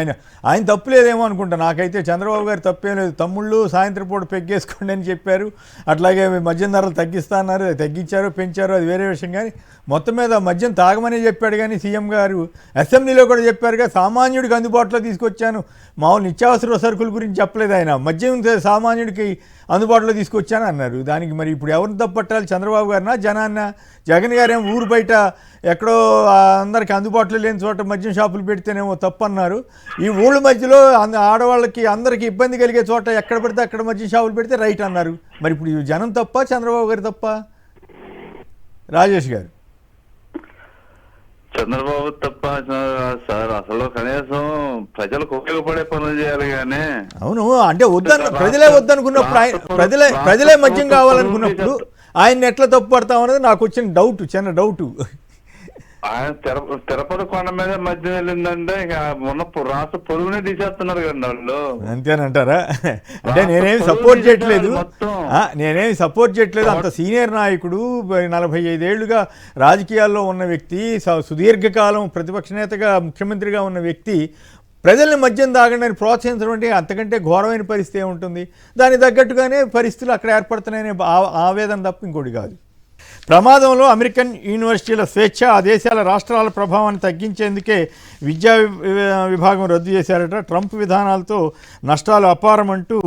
ఆయన తప్పు లేదేమో అనుకుంటా. నాకైతే చంద్రబాబు గారు తప్పేం లేదు. తమ్ముళ్ళు సాయంత్రం పూట పెగ్గేసుకోండి అని చెప్పారు, అట్లాగే మద్యం ధరలు తగ్గిస్తా అన్నారు, తగ్గించారో పెంచారో అది వేరే విషయం. కానీ మొత్తం మీద మద్యం తాగమని చెప్పాడు. కానీ సీఎం గారు అసెంబ్లీలో కూడా చెప్పారుగా, సామాన్యుడికి అందుబాటులో తీసుకొచ్చాను, మామూలు నిత్యావసర సరుకుల గురించి చెప్పలేదు ఆయన. మద్యం సామాన్యుడికి అందుబాటులో తీసుకొచ్చాను అన్నారు. దానికి మరి ఇప్పుడు ఎవరిని తప్పట్టాలి? చంద్రబాబు గారినా, జనాన్న? జగన్ గారేమో ఊరు బయట ఎక్కడో అందరికి అందుబాటులో లేని చోట మద్యం షాపులు పెడితేనేమో తప్పన్నారు. ఈ ఊళ్ళ మధ్యలో ఆడవాళ్ళకి అందరికీ ఇబ్బంది కలిగే చోట ఎక్కడ పడితే అక్కడ మద్యం షాపులు పెడితే రైట్ అన్నారు. మరి ఇప్పుడు జనం తప్ప, చంద్రబాబు గారు తప్ప? రాజేష్ గారు. చంద్రబాబు తప్ప సార్, అసలు కనీసం ప్రజలకు ఉపయోగపడే పనులు చేయాలి. కానీ అవును, అంటే ప్రజలే వద్దనుకున్నప్పుడు, ప్రజలే మద్యం కావాలనుకున్నప్పుడు ఆయన ఎట్లా తప్పు పడతామన్నది నాకు వచ్చిన డౌట్, చిన్న డౌట్. ఆయన తిరుపతి కొండ మీద మధ్య వెళ్ళిందంటే ఇక ఉన్న రాష్ట్ర పొరుగునే తీసేస్తున్నారు కదండి వాళ్ళు. అంతేనంటారా? అంటే నేనేమి సపోర్ట్ చేయట్లేదు, అంత సీనియర్ నాయకుడు, 45 ఏళ్లుగా రాజకీయాల్లో ఉన్న వ్యక్తి, సుదీర్ఘకాలం ప్రతిపక్ష నేతగా ముఖ్యమంత్రిగా ఉన్న వ్యక్తి ప్రజల్ని మద్యం తాగండి అని ప్రోత్సహించడం అంటే అంతకంటే ఘోరమైన పరిస్థితి ఏముంటుంది? దానికి తగ్గట్టుగానే పరిస్థితులు అక్కడ ఏర్పడుతున్నాయనే ఆవేదన తప్ప ఇంకోటి కాదు. ప్రమాదంలో అమెరికన్ యూనివర్సిటీల స్వేచ్ఛ, ఆ దేశాల రాష్ట్రాల ప్రభావాన్ని తగ్గించేందుకే విద్యా విభాగం రద్దు చేశారట. ట్రంప్ విధానాలతో నష్టాలు అపారమంటూ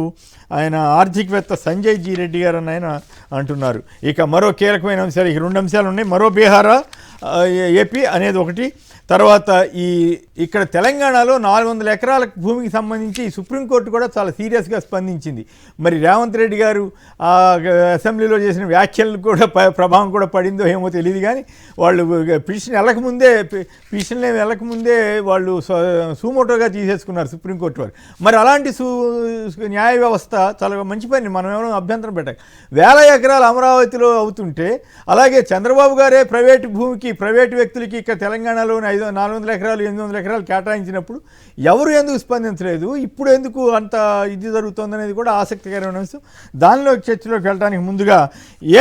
ఆయన ఆర్థికవేత్త సంజయ్ జీ రెడ్డి గారు అని ఆయన అంటున్నారు. ఇక మరో కీలకమైన అంశాలు, ఇక 2 అంశాలు ఉన్నాయి. మరో బీహార్ ఏపీ అనేది ఒకటి, తర్వాత ఇక్కడ తెలంగాణలో 400 ఎకరాల భూమికి సంబంధించి సుప్రీంకోర్టు కూడా చాలా సీరియస్గా స్పందించింది. మరి రేవంత్ రెడ్డి గారు అసెంబ్లీలో చేసిన వ్యాఖ్యలు కూడా ప్రభావం కూడా పడిందో ఏమో తెలియదు, కానీ వాళ్ళు పిటిషన్ వెళ్ళకముందే వాళ్ళు సుమోటోగా తీసేసుకున్నారు సుప్రీంకోర్టు వారు. మరి అలాంటి న్యాయ వ్యవస్థ చాలా మంచి పని, మనం ఏమైనా అభ్యంతరం పెట్టాలి. 1000 ఎకరాలు అమరావతిలో అవుతుంటే, అలాగే చంద్రబాబు గారే ప్రైవేటు భూమికి, ప్రైవేటు వ్యక్తులకి ఇక్కడ తెలంగాణలోని 400 ఎకరాలు 800 ఎకరాలు కేటాయించినప్పుడు ఎవరు ఎందుకు స్పందించలేదు, ఇప్పుడు ఎందుకు అంత ఇది జరుగుతుందనేది కూడా ఆసక్తికరమైన అంశం. దానిలో చర్చలోకి వెళ్ళడానికి ముందుగా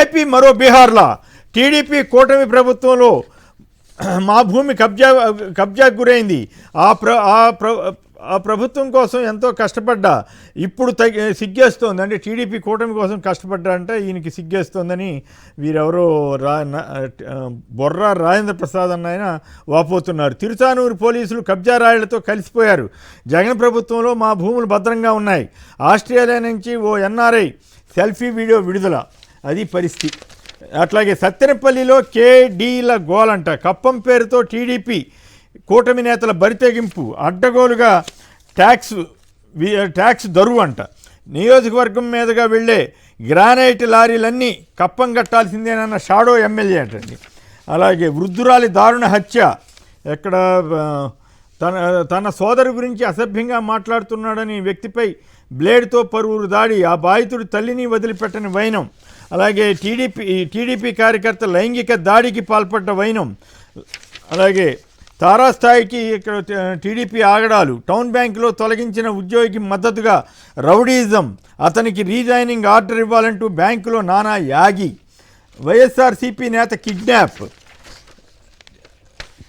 ఏపీ మరో బీహార్లా టీడీపీ కూటమి ప్రభుత్వంలో మా భూమి కబ్జాకు గురైంది, ఆ ప్రభుత్వం కోసం ఎంతో కష్టపడ్డా ఇప్పుడు సిగ్గేస్తోంది. అంటే టీడీపీ కూటమి కోసం కష్టపడ్డా అంటే ఈయనకి సిగ్గేస్తోందని వీరెవరో బొర్రా రాజేంద్ర ప్రసాద్ అన్న ఆయన వాపోతున్నారు. తిరుచానూరు పోలీసులు కబ్జా రాయుళ్లతో కలిసిపోయారు. జగన్ ప్రభుత్వంలో మా భూములు భద్రంగా ఉన్నాయి. ఆస్ట్రేలియా నుంచి ఓ ఎన్ఆర్ఐ సెల్ఫీ వీడియో విడుదల, అది పరిస్థితి. అట్లాగే సత్తెనపల్లిలో కేడీల గోలంట, కప్పం పేరుతో టీడీపీ కూటమి నేతల బరితెగింపు, అడ్డగోలుగా ట్యాక్స్ దరువు అంట. నియోజకవర్గం మీదుగా వెళ్ళే గ్రానైట్ లారీలన్నీ కప్పం కట్టాల్సిందేనన్న షాడో ఎమ్మెల్యే అంటండి. అలాగే వృద్ధురాలి దారుణ హత్య, ఎక్కడ తన సోదరు గురించి అసభ్యంగా మాట్లాడుతున్నాడని వ్యక్తిపై బ్లేడ్తో పరువురు దాడి, ఆ బాధితుడి తల్లిని వదిలిపెట్టని వైనం. అలాగే టీడీపీ కార్యకర్త లైంగిక దాడికి పాల్పడ్డ వైనం. అలాగే తారాస్థాయికి ఇక్కడ టీడీపీ ఆగడాలు, టౌన్ బ్యాంకులో తొలగించిన ఉద్యోగికి మద్దతుగా రౌడీజం, అతనికి రీజాయినింగ్ ఆర్డర్ ఇవ్వాలంటూ బ్యాంకులో నానా యాగి, వైఎస్ఆర్సీపీ నేత కిడ్నాప్,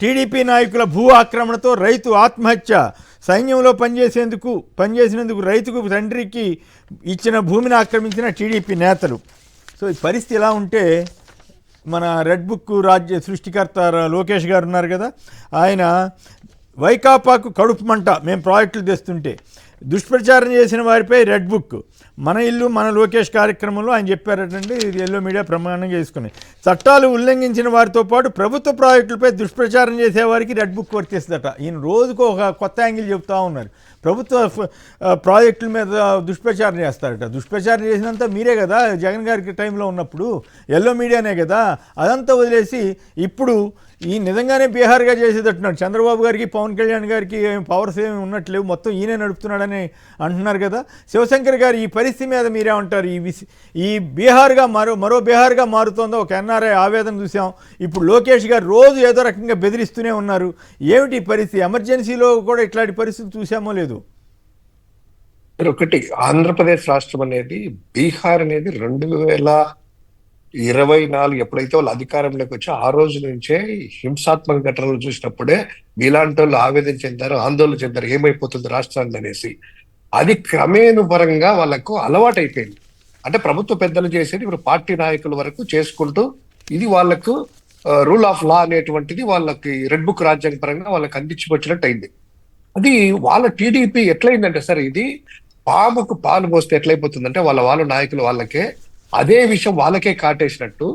టీడీపీ నాయకుల భూ ఆక్రమణతో రైతు ఆత్మహత్య, సైన్యంలో పనిచేసినందుకు రైతుకు తండ్రికి ఇచ్చిన భూమిని ఆక్రమించిన టీడీపీ నేతలు. సో ఈ పరిస్థితి ఎలా ఉంటే, మన రెడ్ బుక్ సృష్టికర్త లోకేష్ గారు ఉన్నారు కదా, ఆయన వైకాపాకు కడుపు మంట, మేము ప్రాజెక్టులు తెస్తుంటే దుష్ప్రచారం చేసిన వారిపై రెడ్ బుక్, మన ఇల్లు మన లోకేష్ కార్యక్రమంలో ఆయన చెప్పారటండి. ఇది ఎల్లో మీడియా ప్రమాణంగా చేసుకుని, చట్టాలు ఉల్లంఘించిన వారితో పాటు ప్రభుత్వ ప్రాజెక్టులపై దుష్ప్రచారం చేసేవారికి రెడ్ బుక్ వర్తిస్తుందట. ఈయన రోజుకు ఒక కొత్త యాంగిల్ చెప్తూ ఉన్నారు. ప్రభుత్వ ప్రాజెక్టుల మీద దుష్ప్రచారం చేస్తారట. దుష్ప్రచారం చేసినంత మీరే కదా జగన్ గారికి టైంలో ఉన్నప్పుడు, ఎల్లో మీడియానే కదా. అదంతా వదిలేసి ఇప్పుడు ఈ నిజంగానే బీహార్గా చేసేటట్టున్నాడు. చంద్రబాబు గారికి పవన్ కళ్యాణ్ గారికి పవర్స్ ఏమి ఉన్నట్లేవు, మొత్తం ఈయనే నడుపుతున్నాడని అంటున్నారు కదా. శివశంకర్ గారు ఈ పరిస్థితి మీద మీరేమంటారు? ఈ బీహార్గా మరో బీహార్గా మారుతోందో ఒక ఎన్ఆర్ఐ ఆవేదన చూసాం. ఇప్పుడు లోకేష్ గారు రోజు ఏదో రకంగా బెదిరిస్తూనే ఉన్నారు. ఏమిటి పరిస్థితి? ఎమర్జెన్సీలో కూడా ఇట్లాంటి పరిస్థితి చూసామో లేదు? ఒకటి, ఆంధ్రప్రదేశ్ రాష్ట్రం అనేది, బీహార్ అనేది 2024 ఎప్పుడైతే వాళ్ళు అధికారంలోకి వచ్చి ఆ రోజు నుంచే హింసాత్మక ఘటనలు చూసినప్పుడే మీలాంటి వాళ్ళు ఆవేదన చెందారు, ఆందోళన చెందారు, ఏమైపోతుంది రాష్ట్రాన్ని అనేసి. అది క్రమేణుపరంగా వాళ్ళకు అలవాటు అయిపోయింది. అంటే ప్రభుత్వ పెద్దలు చేసేది ఇప్పుడు పార్టీ నాయకుల వరకు చేసుకుంటూ, ఇది వాళ్ళకు రూల్ ఆఫ్ లా అనేటువంటిది వాళ్ళకి రెడ్ బుక్ రాజ్యాంగ పరంగా వాళ్ళకి అందించిపోచ్చినట్టు అయింది. అది వాళ్ళ టీడీపీ ఎట్లయిందంటే సార్, ఇది పాముకు పాలు పోస్తే ఎట్లయిపోతుందంటే వాళ్ళ నాయకులు వాళ్ళకే అదే విషయం వాళ్ళకే కాటేసినట్టు.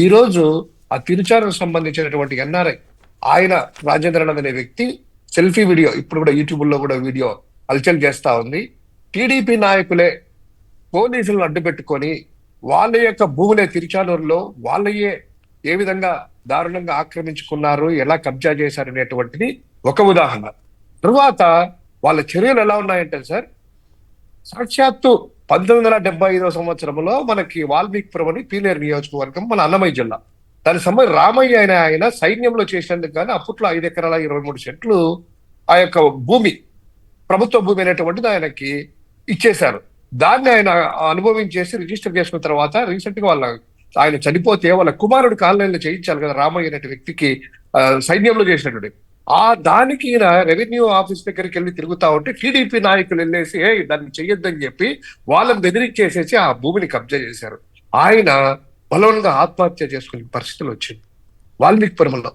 ఈ రోజు ఆ తిరుచారుకు సంబంధించినటువంటి ఎన్ఆర్ఐ ఆయన రాజేంద్రనాథ్ అనే వ్యక్తి సెల్ఫీ వీడియో ఇప్పుడు కూడా యూట్యూబ్ లో కూడా వీడియో హల్చల్ చేస్తా ఉంది. టీడీపీ నాయకులే పోలీసులను అడ్డు పెట్టుకొని వాళ్ళ యొక్క భూములే తిరుచానూరులో వాళ్ళయే ఏ విధంగా దారుణంగా ఆక్రమించుకున్నారు, ఎలా కబ్జా చేశారు అనేటువంటిది ఒక ఉదాహరణ. తరువాత వాళ్ళ చర్యలు ఎలా ఉన్నాయంటే సార్, సాక్షాత్తు 1975 సంవత్సరంలో మనకి వాల్మీకిపురం అని పీలేరు నియోజకవర్గం, మన అన్నమయ్య జిల్లా, దాని సంబంధించి రామయ్య ఆయన సైన్యంలో చేసినందుకు కానీ అప్పట్లో 5 ఎకరాల 23 సెంట్లు ఆ యొక్క భూమి, ప్రభుత్వ భూమి అనేటువంటిది ఆయనకి ఇచ్చేశారు. దాన్ని ఆయన అనుభవించేసి రిజిస్టర్ చేసుకున్న తర్వాత రీసెంట్ గా ఆయన చనిపోతే వాళ్ళ కుమారుడికి ఆన్లైన్లో చేయించాలి కదా రామయ్య అనే వ్యక్తికి సైన్యంలో చేసినటువంటి. దానికి ఈయన రెవెన్యూ ఆఫీస్ దగ్గరికి వెళ్ళి తిరుగుతా ఉంటే టీడీపీ నాయకులు వెళ్ళేసి దాన్ని చెయ్యొద్దని చెప్పి వాళ్ళని బెదిరించేసేసి ఆ భూమిని కబ్జా చేశారు. ఆయన బలవంగా ఆత్మహత్య చేసుకునే పరిస్థితులు వచ్చింది వాల్మీకిపురంలో.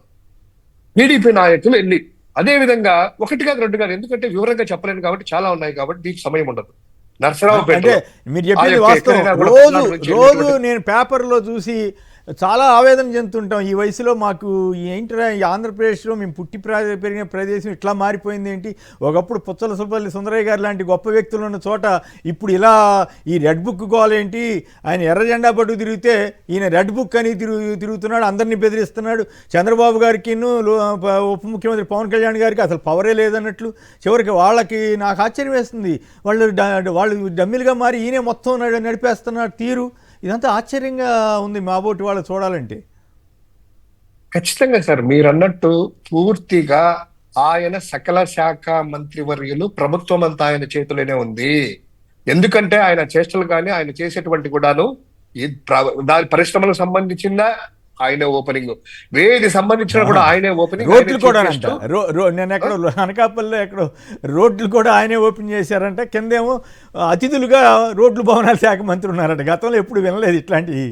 టీడీపీ నాయకులు వెళ్ళి అదే విధంగా ఒకటి కాదు రెండు కాదు, ఎందుకంటే వివరంగా చెప్పలేను కాబట్టి చాలా ఉన్నాయి కాబట్టి మీకు సమయం ఉండదు. అంటే నరసరావుపేట మీరు చెప్పింది వాస్తవం. రోజు నేను పేపర్లో చూసి చాలా ఆవేదన చెందుతుంటాం. ఈ వయసులో మాకు ఏంటి ఈ ఆంధ్రప్రదేశ్లో మేము పుట్టి పెరిగిన ప్రదేశం ఇట్లా మారిపోయింది ఏంటి? ఒకప్పుడు పుచ్చల సుబ్బల్లి సుందరయ్య గారు లాంటి గొప్ప వ్యక్తులు ఉన్న చోట ఇప్పుడు ఇలా ఈ రెడ్ బుక్ గోలేంటి? ఆయన ఎర్ర జెండా పట్టుకు తిరిగితే ఈయన రెడ్ బుక్ అని తిరుగుతున్నాడు, అందరినీ బెదిరిస్తున్నాడు. చంద్రబాబు గారికి ఉప ముఖ్యమంత్రి పవన్ కళ్యాణ్ గారికి అసలు పవరే లేదన్నట్లు. చివరికి వాళ్ళకి నాకు ఆశ్చర్యం వేస్తుంది, వాళ్ళు డమ్మిలుగా మారి ఈయనే మొత్తం నడిపేస్తున్నారు తీరు. ఇదంతా ఆశ్చర్యంగా ఉంది మా బోటి వాళ్ళు చూడాలంటే. ఖచ్చితంగా సార్, మీరు అన్నట్టు పూర్తిగా ఆయన సకల శాఖ మంత్రివర్యులు ప్రభుత్వం అంతా ఆయన చేతిలోనే ఉంది. ఎందుకంటే ఆయన చేష్టలు కానీ ఆయన చేసేటువంటి కూడాను దాని పరిశ్రమలకు సంబంధించిందా ఆయనే ఓపెనింగ్, వేది సంబంధించిన కూడా ఆయనే ఓపెనింగ్. రోడ్లు కూడా నేను ఎక్కడో అనకాపల్లిలో ఎక్కడో రోడ్లు కూడా ఆయనే ఓపెన్ చేశారంట. కిందేమో అతిథులుగా రోడ్లు భవనాల శాఖ మంత్రి ఉన్నారంట. గతంలో ఎప్పుడు వినలేదు ఇట్లాంటివి.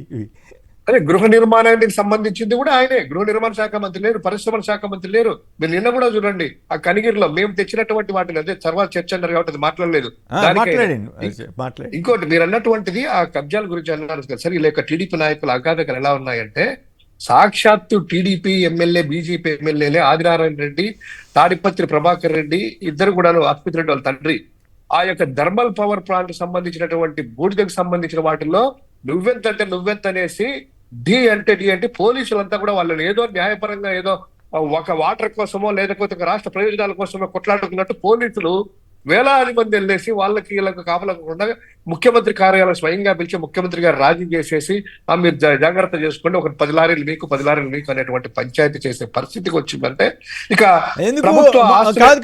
అదే గృహ నిర్మాణానికి సంబంధించింది కూడా ఆయనే. గృహ నిర్మాణ శాఖ మంత్రి లేరు, పరిశ్రమల శాఖ మంత్రి లేరు. మీరు నిన్న కూడా చూడండి ఆ కనిగిరిలో మేము తెచ్చినటువంటి వాటిని అదే తర్వాత చర్చ అన్నారు కాబట్టి అది మాట్లాడలేదు. ఇంకోటి మీరు అన్నటువంటిది ఆ కబ్జాల గురించి అన్నారు కదా సరే. లేక టీడీపీ నాయకులు అగాధకలు ఎలా ఉన్నాయంటే సాక్షాత్తు టీడీపీ ఎమ్మెల్యే బీజేపీ ఎమ్మెల్యేలే ఆదినారాయణ రెడ్డి, తాడిపత్రి ప్రభాకర్ రెడ్డి ఇద్దరు కూడా అస్మిత్ రెడ్డి వాళ్ళ తండ్రి ఆ యొక్క థర్మల్ పవర్ ప్లాంట్ సంబంధించినటువంటి బూడిదకు సంబంధించిన వాటిల్లో నువ్వెంత అనేసి డి అంటే పోలీసులంతా కూడా వాళ్ళని ఏదో న్యాయపరంగా ఏదో ఒక వాటర్ కోసమో లేకపోతే ఒక రాష్ట్ర ప్రయోజనాల కోసమో కొట్లాడుకున్నట్టు పోలీసులు వేలాది మంది వెళ్ళేసి వాళ్ళకి వీళ్ళకి కాపలకుండా ముఖ్యమంత్రి కార్యాలయం స్వయంగా పిలిచి ముఖ్యమంత్రి గారు రాజీ చేసేసి మీరు జాగ్రత్త చేసుకోండి, ఒక 10 లారీలు మీకు 10 లారీలు మీకు అనేటువంటి పంచాయతీ చేసే పరిస్థితికి వచ్చిందంటే ఇక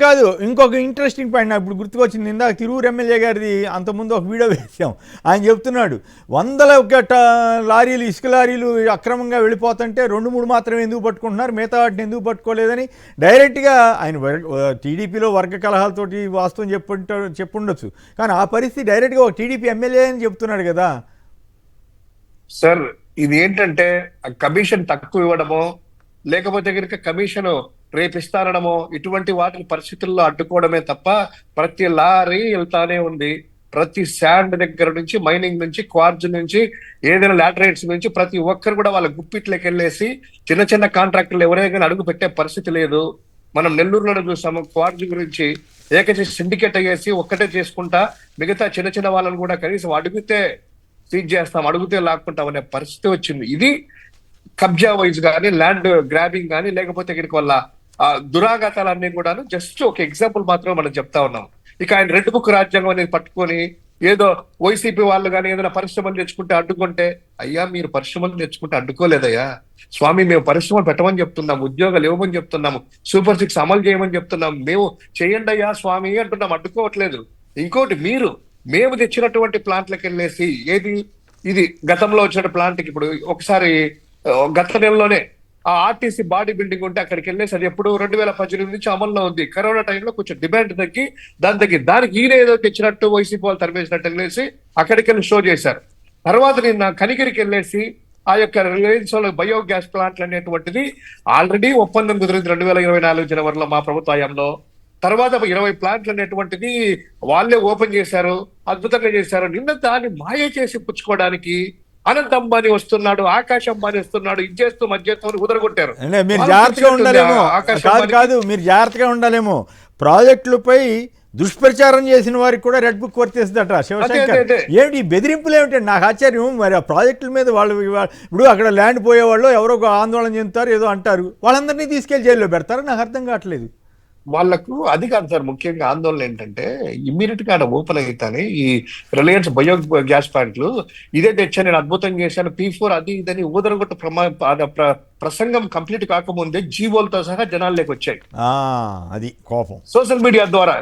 కాదు. ఇంకొక ఇంట్రెస్టింగ్ పాయింట్ నాకు ఇప్పుడు గుర్తుకొచ్చింది. ఇందాక తిరువురు ఎమ్మెల్యే గారిది అంతకుముందు ఒక వీడియో వేసాం. ఆయన చెప్తున్నాడు 100 లారీలు ఇసుక లారీలు అక్రమంగా వెళ్ళిపోతుంటే 2-3 మాత్రమే ఎందుకు పట్టుకుంటున్నారు, మిగతా వాటిని ఎందుకు పట్టుకోలేదని డైరెక్ట్గా ఆయన టీడీపీలో వర్గ కలహాలతోటి వాస్తవం చెప్పుండొచ్చు. కానీ ఆ పరిస్థితి డైరెక్ట్గా ఒక టీడీపీ ఎమ్మెల్యే అని చెప్తున్నాడు కదా సార్. ఇది ఏంటంటే కమిషన్ తక్కువ ఇవ్వడమో లేకపోతే కనుక కమిషన్ రేపిస్తానడమో ఇటువంటి వాటి పరిస్థితుల్లో అడ్డుకోవడమే తప్ప ప్రతి లారీ వెళ్తానే ఉంది. ప్రతి శాండ్ దగ్గర నుంచి మైనింగ్ నుంచి క్వార్జ్ నుంచి ఏదైనా లాటరైట్స్ నుంచి ప్రతి ఒక్కరు కూడా వాళ్ళ గుప్పిట్లోకి వెళ్ళేసి చిన్న కాంట్రాక్టర్లు ఎవరైనా అడుగు పెట్టే పరిస్థితి లేదు. మనం నెల్లూరులో చూసాము క్వార్జ్ గురించి ఏకచేసి సిండికేట్ అయ్యేసి ఒక్కటే చేసుకుంటా మిగతా చిన్న వాళ్ళని కూడా కనీసం అడిగితే సీజ్ చేస్తాం, అడిగితే లాక్కుంటాం అనే పరిస్థితి వచ్చింది. ఇది కబ్జా వైజ్ కానీ ల్యాండ్ గ్రాబింగ్ కానీ లేకపోతే ఇక్కడికి వల్ల దురాఘాతాలన్నీ కూడా జస్ట్ ఒక ఎగ్జాంపుల్ మాత్రమే మనం చెప్తా ఉన్నాం. ఇక ఆయన రెడ్ బుక్ రాజ్యాంగం అనేది పట్టుకొని ఏదో వైసీపీ వాళ్ళు కానీ ఏదైనా పరిశ్రమలు తెచ్చుకుంటే అడ్డుకుంటే, అయ్యా మీరు పరిశ్రమలు తెచ్చుకుంటే అడ్డుకోలేదయ్యా స్వామి, మేము పరిశ్రమలు పెట్టమని చెప్తున్నాం, ఉద్యోగాలు ఇవ్వమని చెప్తున్నాము, సూపర్ 6 అమలు చేయమని చెప్తున్నాం, మేము చేయండి అయ్యా స్వామి అంటున్నాం, అడ్డుకోవట్లేదు. ఇంకోటి మేము తెచ్చినటువంటి ప్లాంట్లకు వెళ్ళేసి ఇది గతంలో వచ్చిన ప్లాంట్కి ఇప్పుడు ఒకసారి గత నెలలోనే ఆ ఆర్టీసీ బాడీ బిల్డింగ్ ఉంటే అక్కడికి వెళ్ళేసి అది ఎప్పుడు 2018 నుంచి అమల్లో ఉంది. కరోనా టైంలో కొంచెం డిమాండ్ తగ్గి దానికి ఈయన ఏదో తెచ్చినట్టు వైసీపీ వాళ్ళు తరిమేసినట్టు వెళ్ళేసి అక్కడికి వెళ్ళి షో చేశారు. తర్వాత నిన్న కనిగిరికి వెళ్ళేసి ఆ యొక్క రిలయన్స్ బయోగ్యాస్ ప్లాంట్లు అనేటువంటిది ఆల్రెడీ ఒప్పందం కుదిరింది 2024 జనవరిలో మా ప్రభుత్వ హయాంలో. తర్వాత 20 ప్లాంట్లు అనేటువంటిది వాళ్ళే ఓపెన్ చేశారు, అద్భుతంగా చేశారు. నిన్న దాన్ని మాయ చేసి పుచ్చుకోవడానికి అనంత అంబానీ వస్తున్నాడు, ఆకాశ్ అంబానీ వస్తున్నాడు, ఇది చేస్తూ మధ్యతో ఉదరగొట్టారు. మీరు జాగ్రత్తగా ఉండాలేమో. కాదు మీరు జాగ్రత్తగా ఉండాలేమో. ప్రాజెక్టులపై దుష్ప్రచారం చేసిన వారికి కూడా రెడ్ బుక్ వర్తిస్తుందట శివశంకర్. ఏమిటి బెదిరింపులు ఏమిటండి? నాకు ఆశ్చర్యం. మరి ఆ ప్రాజెక్టుల మీద వాళ్ళు ఇప్పుడు అక్కడ ల్యాండ్ పోయేవాళ్ళు ఎవరో ఆందోళన చెందుతారు, ఏదో అంటారు, వాళ్ళందరినీ తీసుకెళ్లి జైల్లో పెడతారు. నాకు అర్థం కావట్లేదు. వాళ్లకు అది కాదు సార్, ముఖ్యంగా ఆందోళన ఏంటంటే ఇమ్మీడియట్ గా ఓపెన్ అయితేనే ఈ రిలయన్స్ బయో గ్యాస్ ప్లాంట్లు ఇదే తెచ్చా నేను అద్భుతం చేశాను P4 అది ఇదని ఊదరగొట్టు ప్రసంగం కంప్లీట్ కాకముందే జీవోలతో సహా జనాల్లోకి వచ్చాయి. అది కోపం సోషల్ మీడియా ద్వారా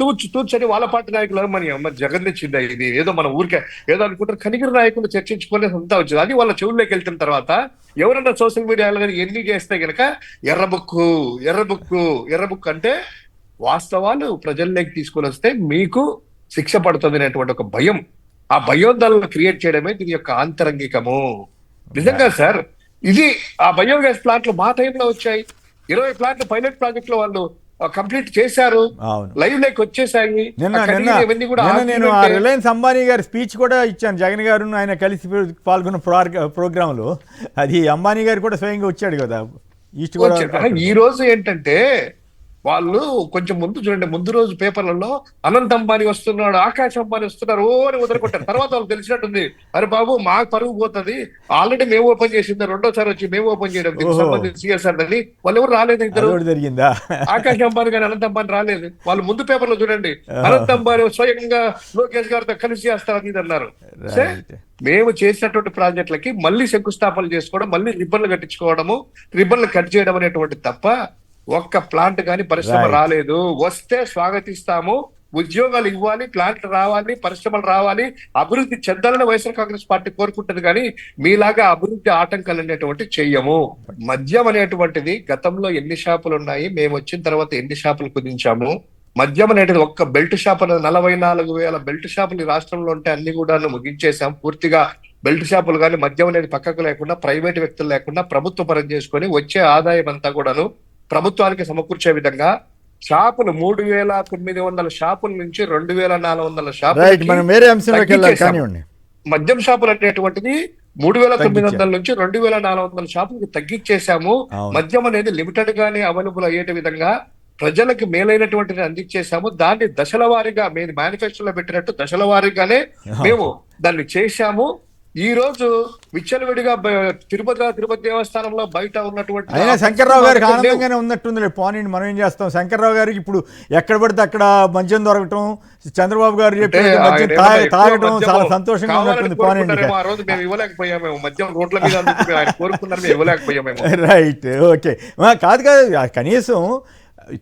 తూచని వాళ్ళ పార్టీ నాయకులు మరి జగన్ తెచ్చిందా ఇది ఏదో మన ఊరికే ఏదో అనుకుంటారు. కనిగిరి నాయకులు చర్చించుకునే అంతా వచ్చింది. అది వాళ్ళ చెవుల్లోకి వెళ్తున్న తర్వాత ఎవరన్నా సోషల్ మీడియాలో కానీ ఎన్ని చేస్తే గనక ఎర్రబుక్కు అంటే వాస్తవాలు ప్రజల్లోకి తీసుకొని వస్తే మీకు శిక్ష పడుతుంది అనేటువంటి ఒక భయం, ఆ భయోందనలను క్రియేట్ చేయడమే దీని యొక్క ఆంతరంగికము. నిజంగా సార్, ఇది ఆ బయోగ్యాస్ ప్లాంట్లు మా టైంలో వచ్చాయి. 20 ప్లాంట్లు పైలట్ ప్రాజెక్ట్ లో వాళ్ళు కంప్లీట్ చేశారు, అవును. లైవ్ లైక్ వచ్చేసాయి. నిన్న ఇవన్నీ కూడా నేను ఆ రిలయన్స్ అంబానీ గారి స్పీచ్ కూడా ఇచ్చాను. జగన్ గారు ఆయన కలిసి పాల్గొన్న ప్రోగ్రాంలో అది అంబానీ గారు కూడా స్వయంగా వచ్చాడు కదా ఈస్ట్ గోదావరి. ఈ రోజు ఏంటంటే వాళ్ళు కొంచెం ముందు చూడండి, ముందు రోజు పేపర్లలో అనంత్ అంబానీ వస్తున్నాడు, ఆకాశ్ అంబానీ వస్తున్నారు ఓ అని వదులుకుంటారు. తర్వాత వాళ్ళకి తెలిసినట్టుంది, అరే బాబు మా పరుగు పోతుంది, ఆల్రెడీ మేము ఓపెన్ చేసింది, రెండోసారి వచ్చి మేము ఓపెన్ చేయడం దీనికి సంబంధించి సిఎస్ఆర్ అని. వాళ్ళు ఎవరు రాలేదు, ఇద్దరు జరిగిందా, ఆకాశ్ అంబానీ కానీ అనంత్ అంబానీ రాలేదు. వాళ్ళు ముందు పేపర్ లో చూడండి, అనంత్ అంబానీ స్వయంగా లోకేష్ గారితో కలిసి చేస్తారని ఇది అన్నారు. మేము చేసినటువంటి ప్రాజెక్టులకి మళ్ళీ శంకుస్థాపనలు చేసుకోవడం, మళ్ళీ రిబ్బన్లు కట్టించుకోవడము, రిబ్బన్లు కట్ చేయడం అనేటువంటి తప్ప ఒక్క ప్లాంట్ కానీ పరిశ్రమ రాలేదు. వస్తే స్వాగతిస్తాము, ఉద్యోగాలు ఇవ్వాలి, ప్లాంట్ రావాలి, పరిశ్రమలు రావాలి, అభివృద్ధి చెందాలని వైఎస్ఆర్ కాంగ్రెస్ పార్టీ కోరుకుంటుంది. కానీ మీలాగా అభివృద్ధి ఆటంకాలు అనేటువంటి చెయ్యము. మద్యం అనేటువంటిది గతంలో ఎన్ని షాపులు ఉన్నాయి, మేము వచ్చిన తర్వాత ఎన్ని షాపులు కుదించాము. మద్యం అనేది ఒక్క బెల్ట్ షాప్ అనేది 44,000 బెల్ట్ షాపులు ఈ రాష్ట్రంలో ఉంటే అన్ని కూడా ముగించేసాం పూర్తిగా. బెల్ట్ షాపులు కానీ మద్యం అనేది పక్కకు లేకుండా, ప్రైవేట్ వ్యక్తులు లేకుండా ప్రభుత్వ పరం చేసుకొని వచ్చే ఆదాయం అంతా కూడాను ప్రభుత్వానికి సమకూర్చే విధంగా షాపులు 3,900 షాపుల నుంచి 2,400 షాపులు, మద్యం షాపులు అనేటువంటిది 3,900 నుంచి 2,400 షాపులకు తగ్గించేశాము. మద్యం అనేది లిమిటెడ్ గానే అవైలబుల్ అయ్యే విధంగా ప్రజలకు మేలైనటువంటిది అందించేశాము. దాన్ని దశల వారీగా మేము మేనిఫెస్టోలో పెట్టినట్టు దశల వారీగానే మేము దాన్ని చేశాము. ఈ రోజు విచ్చలవిడిగా తిరుపతి దేవస్థానంలో బయట ఉన్నటువంటి అయినా శంకర్రావు గారికి ఆనందంగానే ఉన్నట్టుంది. పోనీ మనం ఏం చేస్తాం, శంకర్రావు గారికి ఇప్పుడు ఎక్కడ పడితే అక్కడ మద్యం దొరకటం, చంద్రబాబు గారు తాగటం చాలా సంతోషంగా ఉన్నట్టుంది. పోనీ ఆ రోజు మేము ఇవ్వలేకపోయామేమో, మద్యం రోడ్ల మీద ఆయన కోరుకున్నారు, మేము ఇవ్వలేకపోయామేమో. Right, okay. కాదు కనీసం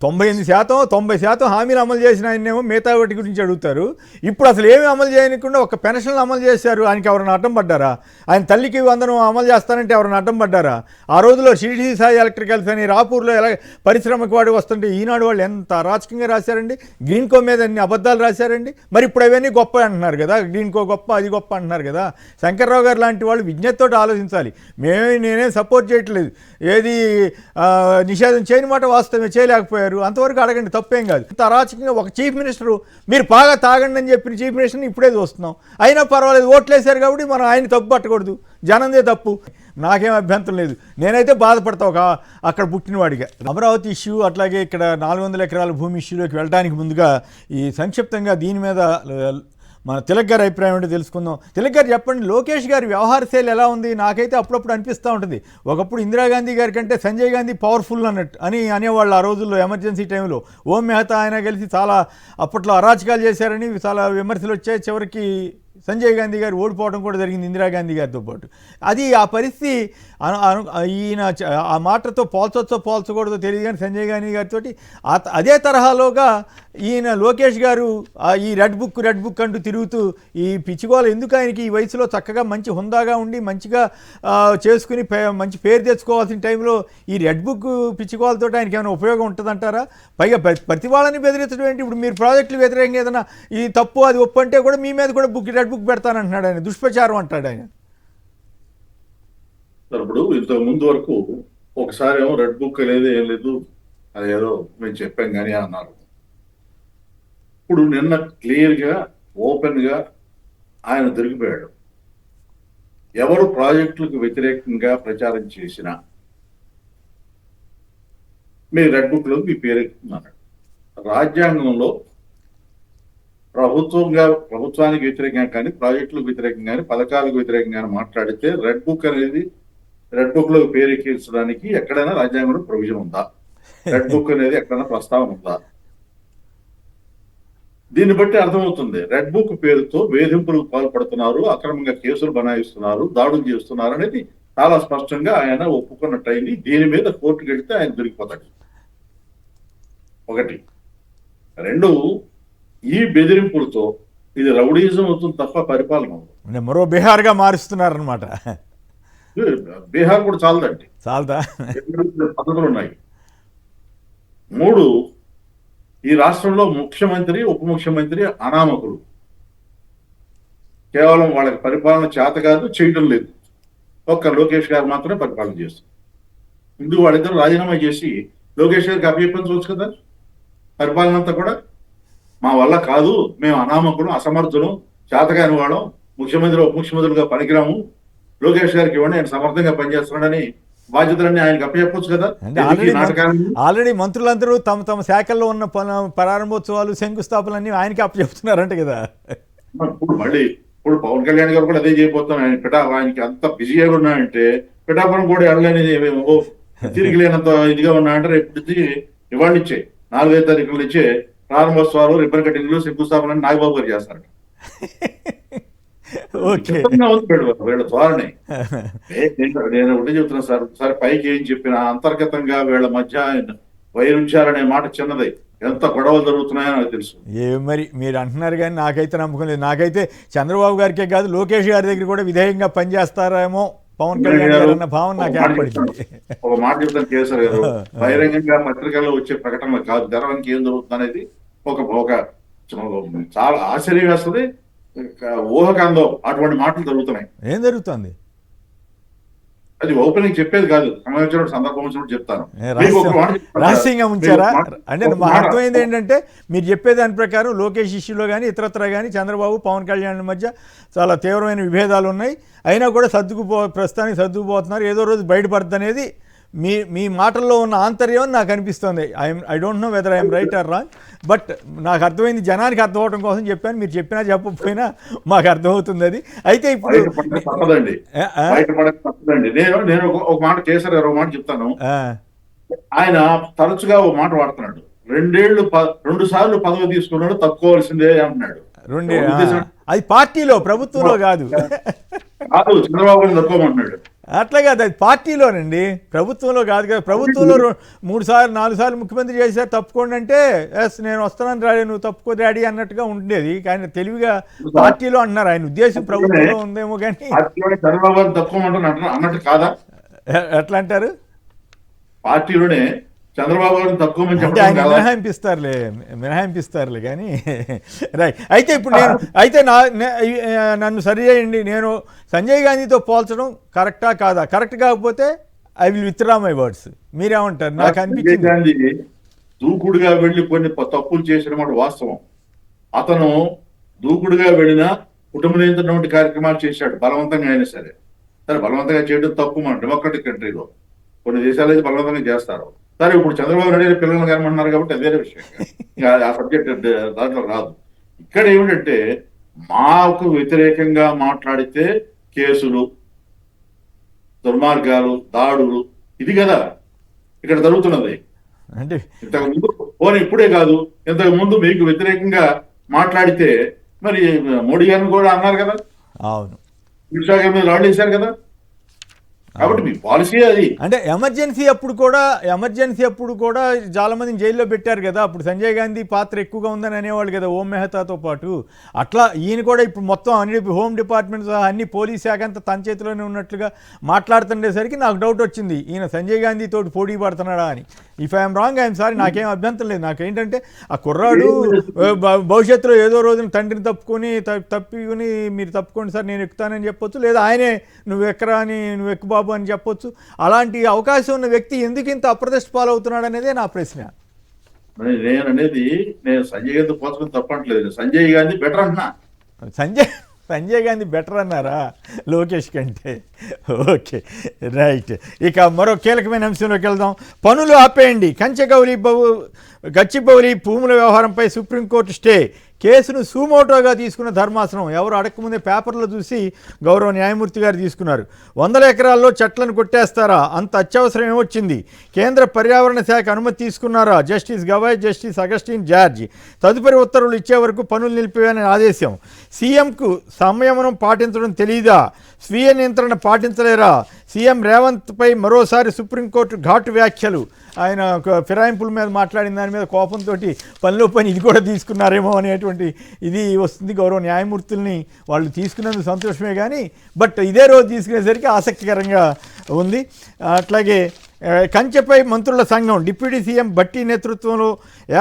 90% హామీలు అమలు చేసిన ఆయనేమో మిగతా వాటి గురించి అడుగుతారు. ఇప్పుడు అసలు ఏమి అమలు చేయకుండా ఒక పెన్షన్లు అమలు చేశారు, ఆయనకి ఎవరైనా అడ్డం పడ్డారా? ఆయన తల్లికి వందనం అమలు చేస్తానంటే ఎవరైనా అడ్డం పడ్డారా? ఆ రోజులో షిరిడి సాయి ఎలక్ట్రికల్స్ అని రాపూర్లో ఎలా పరిశ్రమకు వాడు వస్తుంటే ఈనాడు వాళ్ళు ఎంత అరాచకంగా రాశారండి, గ్రీన్కో మీద అన్ని అబద్ధాలు రాశారండి. మరి ఇప్పుడు అవన్నీ గొప్ప అంటున్నారు కదా, గ్రీన్కో గొప్ప, అది గొప్ప అంటున్నారు కదా. శంకర్రావు గారు లాంటి వాళ్ళు విజ్ఞతతో ఆలోచించాలి. నేనేం సపోర్ట్ చేయట్లేదు, ఏది నిషేధం చేయని మాట వాస్తవమే, చేయలేకపోయారు, అంతవరకు అడగండి, తప్పేం కాదు. ఇంత అరాచకంగా ఒక చీఫ్ మినిస్టరు మీరు బాగా తాగండి అని చెప్పిన చీఫ్ మినిస్టర్ని ఇప్పుడే చూస్తున్నాం. అయినా పర్వాలేదు, ఓట్లేశారు కాబట్టి మనం ఆయన తప్పు పట్టకూడదు, జనందే తప్పు. నాకేం అభ్యంతరం లేదు, నేనైతే బాధపడతా అక్కడ పుట్టినవాడిగా. అమరావతి ఇష్యూ అట్లాగే ఇక్కడ 400 ఎకరాల భూమి ఇష్యూలోకి వెళ్ళడానికి ముందుగా ఈ సంక్షిప్తంగా దీని మీద మన తిలక్ గారి అభిప్రాయం ఏంటో తెలుసుకుందాం. తిలక్ గారు చెప్పండి, లోకేష్ గారి వ్యవహార శైలి ఎలా ఉంది? నాకైతే అప్పుడప్పుడు అనిపిస్తూ ఉంటుంది, ఒకప్పుడు ఇందిరాగాంధీ గారి కంటే సంజయ్ గాంధీ పవర్ఫుల్ అన్నట్టు అనేవాళ్ళు ఆ రోజుల్లో ఎమర్జెన్సీ టైంలో. ఓం మెహతా ఆయన కలిసి చాలా అప్పట్లో అరాచకాలు చేశారని చాలా విమర్శలు వచ్చాయి. చివరికి సంజయ్ గాంధీ గారు ఓడిపోవడం కూడా జరిగింది ఇందిరాగాంధీ గారితో పాటు. అది ఆ పరిస్థితి ఈయన ఆ మాటతో పోల్చొచ్చో పోల్చకూడదో తెలియదు, కానీ సంజయ్ గాంధీ గారితో అదే తరహాలోగా ఈయన లోకేష్ గారు ఈ రెడ్ బుక్ అంటూ తిరుగుతూ ఈ పిచ్చిగోల ఎందుకు ఆయనకి ఈ వయసులో చక్కగా మంచి హుందాగా ఉండి మంచిగా చేసుకుని మంచి పేరు తెచ్చుకోవాల్సిన టైంలో ఈ రెడ్ బుక్ పిచ్చిగోలతో ఆయనకి ఏమైనా ఉపయోగం ఉంటుందంటారా? పైగా ప్రతి వాళ్ళని బెదిరించడం ఏంటి? ఇప్పుడు మీరు ప్రాజెక్టులు వ్యతిరేకంగా ఏదైనా ఇది తప్పు అది ఒప్పు అంటే కూడా మీ మీద కూడా రెడ్ బుక్ పెడతానంటున్నాడు ఆయన, దుష్ప్రచారం అంటాడు ఆయన. ఇప్పుడు ఇంతకు ముందు వరకు ఒకసారి ఏమో రెడ్ బుక్ అనేది ఏం లేదు, అదేదో మేము చెప్పాం కానీ అన్నారు. ఇప్పుడు నిన్న క్లియర్ గా ఓపెన్ గా ఆయన దొరికిపోయాడు. ఎవరు ప్రాజెక్టులకు వ్యతిరేకంగా ప్రచారం చేసినా మీ రెడ్ బుక్ లో మీ పేరు ఎక్కుతున్నారు. రాజ్యాంగంలో ప్రభుత్వానికి వ్యతిరేకంగా కానీ, ప్రాజెక్టులకు వ్యతిరేకంగా కానీ, పథకాలకు వ్యతిరేకంగా మాట్లాడితే రెడ్ బుక్ లో పేరు ఎక్కించడానికి ఎక్కడైనా రాజ్యాంగంలో ప్రొవిజన్ ఉందా? రెడ్ బుక్ అనేది ఎక్కడైనా ప్రస్తావన ఉందా? దీన్ని బట్టి అర్థమవుతుంది రెడ్ బుక్ పేరుతో వేధింపులకు పాల్పడుతున్నారు, అక్రమంగా కేసులు బనాయిస్తున్నారు, దాడులు చేస్తున్నారు అనేది చాలా స్పష్టంగా ఆయన ఒప్పుకున్నట్టయింది. దీని మీద కోర్టుకు వెళ్తే ఆయన దొరికిపోతాడు. ఒకటి. రెండు, ఈ బెదిరింపులతో ఇది రౌడీజం అవుతుంది తప్ప పరిపాలన అవుతుంది. మరో బీహార్గా మారుస్తున్నారనమాట. బీహార్ కూడా చాలదండి, చాలదా? పద్ధతులు ఉన్నాయి. మూడు, ఈ రాష్ట్రంలో ముఖ్యమంత్రి ఉప ముఖ్యమంత్రి అనామకులు, కేవలం వాళ్ళకి పరిపాలన చేత కాదు, చేయడం లేదు. ఒక్క లోకేష్ గారు మాత్రమే పరిపాలన చేస్తారు. ముందు వాళ్ళిద్దరు రాజీనామా చేసి లోకేష్ గారికి అప్పచెప్పచ్చు కదా పరిపాలన అంతా కూడా. మా వల్ల కాదు, మేము అనామకులు, అసమర్థులు, చేతకాని వాళ్ళం, ముఖ్యమంత్రి ఉప ముఖ్యమంత్రులుగా పనికిరాము, లోకేష్ గారికి ఇవ్వండి, ఆయన సమర్థంగా పనిచేస్తున్నాడని బాధ్యతలన్నీ ఆయనకి అప్పచెప్పొచ్చు కదా. ఆల్రెడీ మంత్రులందరూ తమ తమ శాఖల్లో ఉన్న ప్రారంభోత్సవాలు, శంకుస్థాపనలన్నీ ఆయనకి అప్పచెప్తున్నారంట కదా. ఇప్పుడు పవన్ కళ్యాణ్ గారు కూడా అదే చేయబోతున్నారు. ఆయనకి అంత బిజీగా ఉన్నాయంటే పిఠాపురం కూడా వెళ్ళలేనిది తిరిగి లేనంత ఇదిగా ఉన్నాయంటే రేపు ఇవాళ ఇచ్చే 4వ తారీఖుల నుంచే ప్రారంభోత్సవాలు, రిబ్బన్ కటింగ్లు, శంకుస్థాపన నాగబాబు గారు చేస్తారు. వీళ్ళ ధోరణి నేను ఒకటే చెప్తున్నాను సార్. ఒకసారి పైకి ఏం చెప్పినా అంతర్గతంగా వీళ్ళ మధ్య వైరుధ్యాలనే మాట చిన్నది, ఎంత గొడవలు జరుగుతున్నాయో నాకు తెలుసు. మరి మీరు అంటున్నారు కానీ నాకైతే నమ్మకం లేదు. నాకైతే చంద్రబాబు గారికే కాదు, లోకేష్ గారి దగ్గర కూడా విధేయంగా పనిచేస్తారేమో పవన్ కళ్యాణ్ గారు అన్న భావన నాకు ఏర్పడింది. ఒక మాట చెప్తాను కేసీఆర్ గారు, బహిరంగంగా పత్రికల్లో వచ్చే ప్రకటనలు కాదు, జరగడానికి ఏం జరుగుతుంది అనేది ఒక చాలా ఆశ్చర్యం వేస్తుంది, ఊహకందో అటువంటి మాటలు జరుగుతున్నాయి. ఏం జరుగుతుంది అది ఓపెనింగ్ చెప్పేది కాదు, సంబంధించిన సందర్భం వచ్చినప్పుడు చెప్తాను. రహస్యంగా ఉంచారా అంటే మా అర్థమైంది ఏంటంటే మీరు చెప్పే దాని ప్రకారం లోకేష్ ఇష్యూలో కానీ ఇతరత్ర కానీ చంద్రబాబు పవన్ కళ్యాణ్ మధ్య చాలా తీవ్రమైన విభేదాలు ఉన్నాయి, అయినా కూడా ప్రస్తుతానికి సర్దుకుపోతున్నారు, ఏదో రోజు బయటపడుతుంది అనేది మీ మాటల్లో ఉన్న ఆంతర్యం నాకు అనిపిస్తుంది. I don't know whether I'm right are wrong, but నాకు అర్థమైంది, జనానికి అర్థం అవడం కోసం చెప్పాను. మీరు చెప్పినా చెప్పకపోయినా మాకు అర్థమవుతుంది అది. అయితే ఇప్పుడు నేను ఒక మాట కేసీఆర్ గారు ఒక మాట చెప్తాను. ఆయన తరచుగా ఒక మాట వాడుతున్నాడు, 2 సార్లు పదవి తీసుకున్నాడు, తప్పుకోవాల్సిందే అంటున్నాడు. అది పార్టీలో, ప్రభుత్వంలో కాదు. చంద్రబాబు తప్పుకోమంటున్నాడు. అట్లా కాదు, అది పార్టీలోనండి, ప్రభుత్వంలో కాదు కదా. ప్రభుత్వంలో 3 సార్లు 4 సార్లు ముఖ్యమంత్రి చేశారు, తప్పుకోండి అంటే ఎస్ నేను వస్తున్నాను డాడీ, నువ్వు తప్పుకో డాడీ అన్నట్టుగా ఉండేది. కానీ తెలివిగా పార్టీలో అంటున్నారు, ఆయన ఉద్దేశం ప్రభుత్వంలో ఉందేమో కానీ చంద్రబాబు తప్పుకోమంటారు అన్నట్టు కాదా? ఎట్లా అంటారు? పార్టీలోనే చంద్రబాబు గారిని తక్కువ అంటే ఆయన మినహాయింపిస్తారులే కానీ రైట్. అయితే ఇప్పుడు నన్ను సరి చేయండి, నేను సంజయ్ గాంధీతో పోల్చడం కరెక్టా కాదా? కరెక్ట్ కాకపోతే I will withdraw my words. మీరేమంటారు? నాకు అనిపించింది గాంధీ దూకుడుగా వెళ్ళి కొన్ని తప్పులు చేసిన మాట వాస్తవం. అతను దూకుడుగా వెళ్ళిన కుటుంబ నియంత్రణ కార్యక్రమాలు చేశాడు, బలవంతంగా అయినా సరే. బలవంతంగా చేయడం తప్పు మన డెమోక్రటిక్ కంట్రీలో, కొన్ని దేశాలు అయితే బలవంతంగా చేస్తారు. సరే ఇప్పుడు చంద్రబాబు నాయుడు పిల్లలు కనమంటున్నారు కాబట్టి అది వేరే విషయం, ఆ సబ్జెక్ట్ దాంట్లో రాదు. ఇక్కడ ఏమిటంటే మాకు వ్యతిరేకంగా మాట్లాడితే కేసులు, దుర్మార్గాలు, దాడులు, ఇది కదా ఇక్కడ జరుగుతున్నది. అంటే ఇంతకు ముందు ఇప్పుడే కాదు, ఇంతకు ముందు మీకు వ్యతిరేకంగా మాట్లాడితే మరి మోడీ గారిని కూడా అన్నారు కదా, అవును, అమిత్ షా గారి మీద రాళ్ళు వేశారు కదా. కాబట్టి మీ పాలసీ అది. అంటే ఎమర్జెన్సీ అప్పుడు కూడా చాలా మందిని జైల్లో పెట్టారు కదా. అప్పుడు సంజయ్ గాంధీ పాత్ర ఎక్కువగా ఉందని అనేవాళ్ళు కదా, ఓం మెహతాతో పాటు. అట్లా ఈయన కూడా ఇప్పుడు మొత్తం అన్ని హోమ్ డిపార్ట్మెంట్ సహా అన్ని పోలీస్ శాఖ అంతా తన చేతిలోనే ఉన్నట్లుగా మాట్లాడుతుండేసరికి నాకు డౌట్ వచ్చింది, ఈయన సంజయ్ గాంధీ తోటి పోటీ పడుతున్నాడా అని. If I'm wrong I'm sorry, నాకేం అభ్యంతరం లేదు. నాకేంటంటే ఆ కుర్రాడు భవిష్యత్తులో ఏదో రోజున తండ్రిని తప్పుకుని మీరు తప్పుకోండి సార్ నేను ఎక్కుతానని చెప్పొచ్చు, లేదా ఆయనే నువ్వు ఎక్కరా అని నువ్వు ఎక్కు బాబు అని చెప్పొచ్చు. అలాంటి అవకాశం ఉన్న వ్యక్తి ఎందుకు ఇంత అప్రదిష్ట పాలవుతున్నాడు అనేదే నా ప్రశ్న. నేను సంజయ్ గాంధీ పోల్చుకుని తప్పట్లేదు, సంజయ్ గాంధీ బెటర్ అంటున్నా. సంజయ్ గాంధీ బెటర్ అన్నారా లోకేష్ కంటే? Okay right. ఇక మరో కీలకమైన అంశంలోకి వెళ్దాం. పనులు ఆపేయండి, గచ్చిబౌలి భూముల వ్యవహారంపై సుప్రీంకోర్టు స్టే. కేసును సుమోటోగా తీసుకున్న ధర్మాసనం. ఎవరు అడగకముందే పేపర్లో చూసి గౌరవ న్యాయమూర్తి గారు తీసుకున్నారు. 100 ఎకరాల్లో చెట్లను కొట్టేస్తారా? అంత అత్యవసరం ఏమొచ్చింది? కేంద్ర పర్యావరణ శాఖ అనుమతి తీసుకున్నారా? Justice Gavai, justice Augustine George. తదుపరి ఉత్తర్వులు ఇచ్చే వరకు పనులు నిలిపివేయాలని ఆదేశం. సీఎంకు సంయమనం పాటించడం తెలీదా? స్వీయ నియంత్రణ పాటించలేరా? సీఎం రేవంత్పై మరోసారి సుప్రీంకోర్టు ఘాటు వ్యాఖ్యలు. ఆయన ఫిరాయింపుల మీద మాట్లాడిన దాని మీద కోపంతో పనిలో పని ఇది కూడా తీసుకున్నారేమో అనేటువంటి ఇది వస్తుంది. గౌరవ న్యాయమూర్తుల్ని వాళ్ళు తీసుకున్నందుకు సంతోషమే కానీ బట్ ఇదే రోజు తీసుకునేసరికి ఆసక్తికరంగా ఉంది. అట్లాగే కంచెపై మంత్రుల సంఘం డిప్యూటీ సీఎం భట్టి నేతృత్వంలో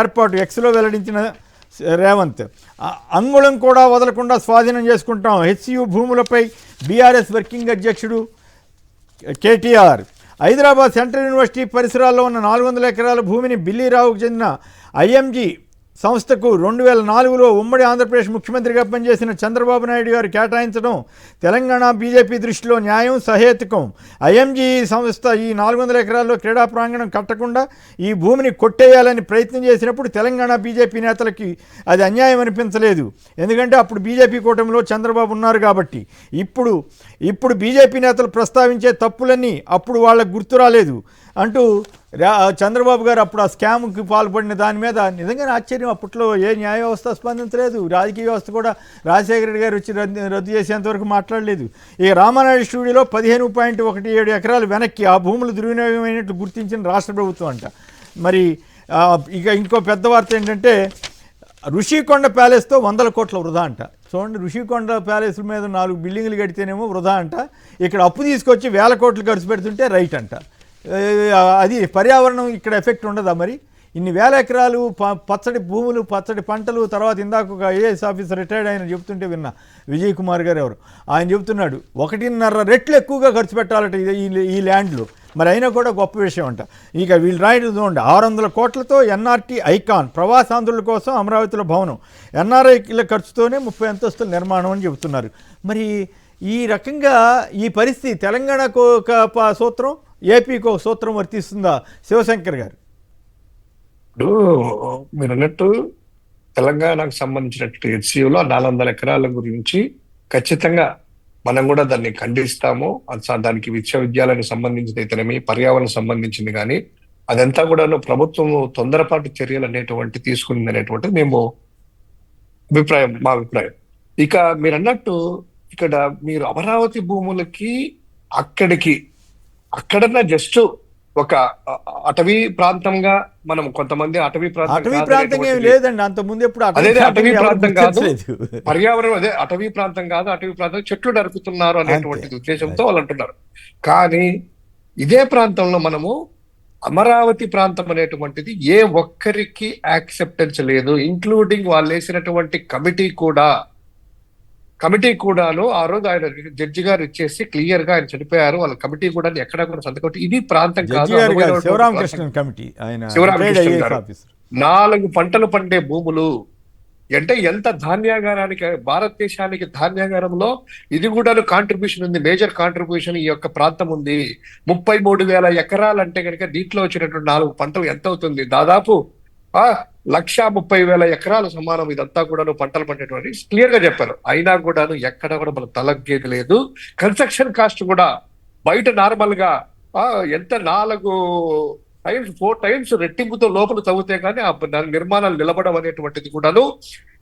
ఏర్పాటు. ఎక్స్లో వెల్లడించిన రేవంత్. అంగుళం కూడా వదలకుండా స్వాధీనం చేసుకుంటాం. హెచ్సియు భూములపై బీఆర్ఎస్ వర్కింగ్ అధ్యక్షుడు కేటీఆర్ హైదరాబాద్ సెంట్రల్ యూనివర్సిటీ పరిసరాల్లో ఉన్న 400 ఎకరాల భూమిని బిల్లీరావుకు చెందిన ఐఎంజీ సంస్థకు 2004లో ఉమ్మడి ఆంధ్రప్రదేశ్ ముఖ్యమంత్రిగా పనిచేసిన చంద్రబాబు నాయుడు గారు కేటాయించడం తెలంగాణ బీజేపీ దృష్టిలో న్యాయం సహేతుకం. ఐఎంజీ సంస్థ ఈ 400 ఎకరాల్లో క్రీడా ప్రాంగణం కట్టకుండా ఈ భూమిని కొట్టేయాలని ప్రయత్నం చేసినప్పుడు తెలంగాణ బీజేపీ నేతలకి అది అన్యాయం అనిపించలేదు. ఎందుకంటే అప్పుడు బీజేపీ కూటమిలో చంద్రబాబు ఉన్నారు కాబట్టి. ఇప్పుడు బీజేపీ నేతలు ప్రస్తావించే తప్పులన్నీ అప్పుడు వాళ్ళకు గుర్తు రాలేదు అంటూ చంద్రబాబు గారు అప్పుడు ఆ స్కామ్కి పాల్పడిన దాని మీద నిజంగానే ఆశ్చర్యం. అప్పట్లో ఏ న్యాయ వ్యవస్థ స్పందించలేదు, రాజకీయ వ్యవస్థ కూడా రాజశేఖర రెడ్డి గారు వచ్చి రద్దు చేసేంతవరకు మాట్లాడలేదు. ఈ రామానాయుడు స్టూడియోలో 15.17 ఎకరాలు వెనక్కి ఆ భూములు దుర్వినియోగమైనట్లు గుర్తించిన రాష్ట్ర ప్రభుత్వం అంట. మరి ఇక ఇంకో పెద్ద వార్త ఏంటంటే ఋషికొండ ప్యాలెస్తో 100 కోట్ల వృధా అంట. చూడండి, ఋషికొండ ప్యాలెస్ మీద 4 బిల్డింగులు కడితేనేమో వృధా అంట, ఇక్కడ అప్పు తీసుకొచ్చి 1000 కోట్లు ఖర్చు పెడుతుంటే రైట్ అంట. అది పర్యావరణం ఇక్కడ ఎఫెక్ట్ ఉండదా? మరి ఇన్ని 1000 ఎకరాలు పచ్చడి భూములు, పచ్చడి పంటలు, తర్వాత ఇందాక ఒక ఐఏఎస్ ఆఫీసర్ రిటైర్డ్ ఆయన చెప్తుంటే విన్నా, విజయ్ కుమార్ గారు ఎవరు, ఆయన చెప్తున్నాడు 1.5 రెట్లు ఎక్కువగా ఖర్చు పెట్టాలట ఈ ల్యాండ్లో. మరి అయినా కూడా గొప్ప విషయం అంట. ఇక వీళ్ళు రాయడం చూడండి, 600 కోట్లతో ఎన్ఆర్టీ ఐకాన్ ప్రవాసాంధ్రుల కోసం అమరావతిలో భవనం, ఎన్ఆర్ఐల ఖర్చుతోనే 30 అంతస్తుల నిర్మాణం అని చెబుతున్నారు. మరి ఈ రకంగా ఈ పరిస్థితి తెలంగాణకు ఒక సూత్రం, ఏపీకి ఒక సూత్రం వర్తిస్తుందా శివశంకర్ గారు? ఇప్పుడు మీరు అన్నట్టు తెలంగాణకు సంబంధించినట్టు హెచ్సియులో 400 ఎకరాల గురించి ఖచ్చితంగా మనం కూడా దాన్ని ఖండిస్తాము. దానికి విశ్వవిద్యాలయానికి సంబంధించింది అయితేనేమి, పర్యావరణ సంబంధించింది కానీ అదంతా కూడా ప్రభుత్వం తొందరపాటు చర్యలు అనేటువంటి తీసుకుంది అనేటువంటిది మా అభిప్రాయం. ఇక మీరు అన్నట్టు ఇక్కడ మీరు అమరావతి భూములకి అక్కడన్నా జస్ట్ ఒక అటవీ ప్రాంతంగా మనం కొంతమంది అటవీ ప్రాంతం లేదండి, అంత ముందు ఎప్పుడు అదే అటవీ ప్రాంతం కాదు, పర్యావరణం అదే అటవీ ప్రాంతం కాదు, అటవీ ప్రాంతం చెట్లు నరుకుతున్నారు అనేటువంటి ఉద్దేశంతో వాళ్ళు అంటున్నారు. కానీ ఇదే ప్రాంతంలో మనము అమరావతి ప్రాంతం అనేటువంటిది ఏ ఒక్కరికి యాక్సెప్టెన్స్ లేదు, ఇంక్లూడింగ్ వాళ్ళు వేసినటువంటి కమిటీ కూడాను ఆ రోజు ఆయన జడ్జి గారు ఇచ్చేసి క్లియర్ గా ఆయన చనిపోయారు. వాళ్ళ కమిటీ కూడా ఎక్కడ కూడా సంతకం ఇది ప్రాంతం కాదు. శివరామకృష్ణ కమిటీ, 4 పంటలు పండే భూములు అంటే ఎంత ధాన్యాగారానికి, భారతదేశానికి ధాన్యాగారంలో ఇది కూడా కాంట్రిబ్యూషన్ ఉంది, మేజర్ కాంట్రిబ్యూషన్ ఈ యొక్క ప్రాంతం ఉంది. 33,000 ఎకరాలు అంటే కనుక దీంట్లో వచ్చినటువంటి 4 పంటలు ఎంత అవుతుంది? దాదాపు 130,000 ఎకరాలు సమానం. ఇదంతా కూడా పంటలు పండేటువంటి క్లియర్ గా చెప్పారు. అయినా కూడాను ఎక్కడ కూడా మనం తలగ్గేది లేదు. కన్స్ట్రక్షన్ కాస్ట్ కూడా బయట నార్మల్ గా ఎంత 4 టైమ్స్ రెట్టింపుతో లోపల తవ్వుతే కానీ ఆ నిర్మాణాలు నిలబడం అనేటువంటిది కూడాను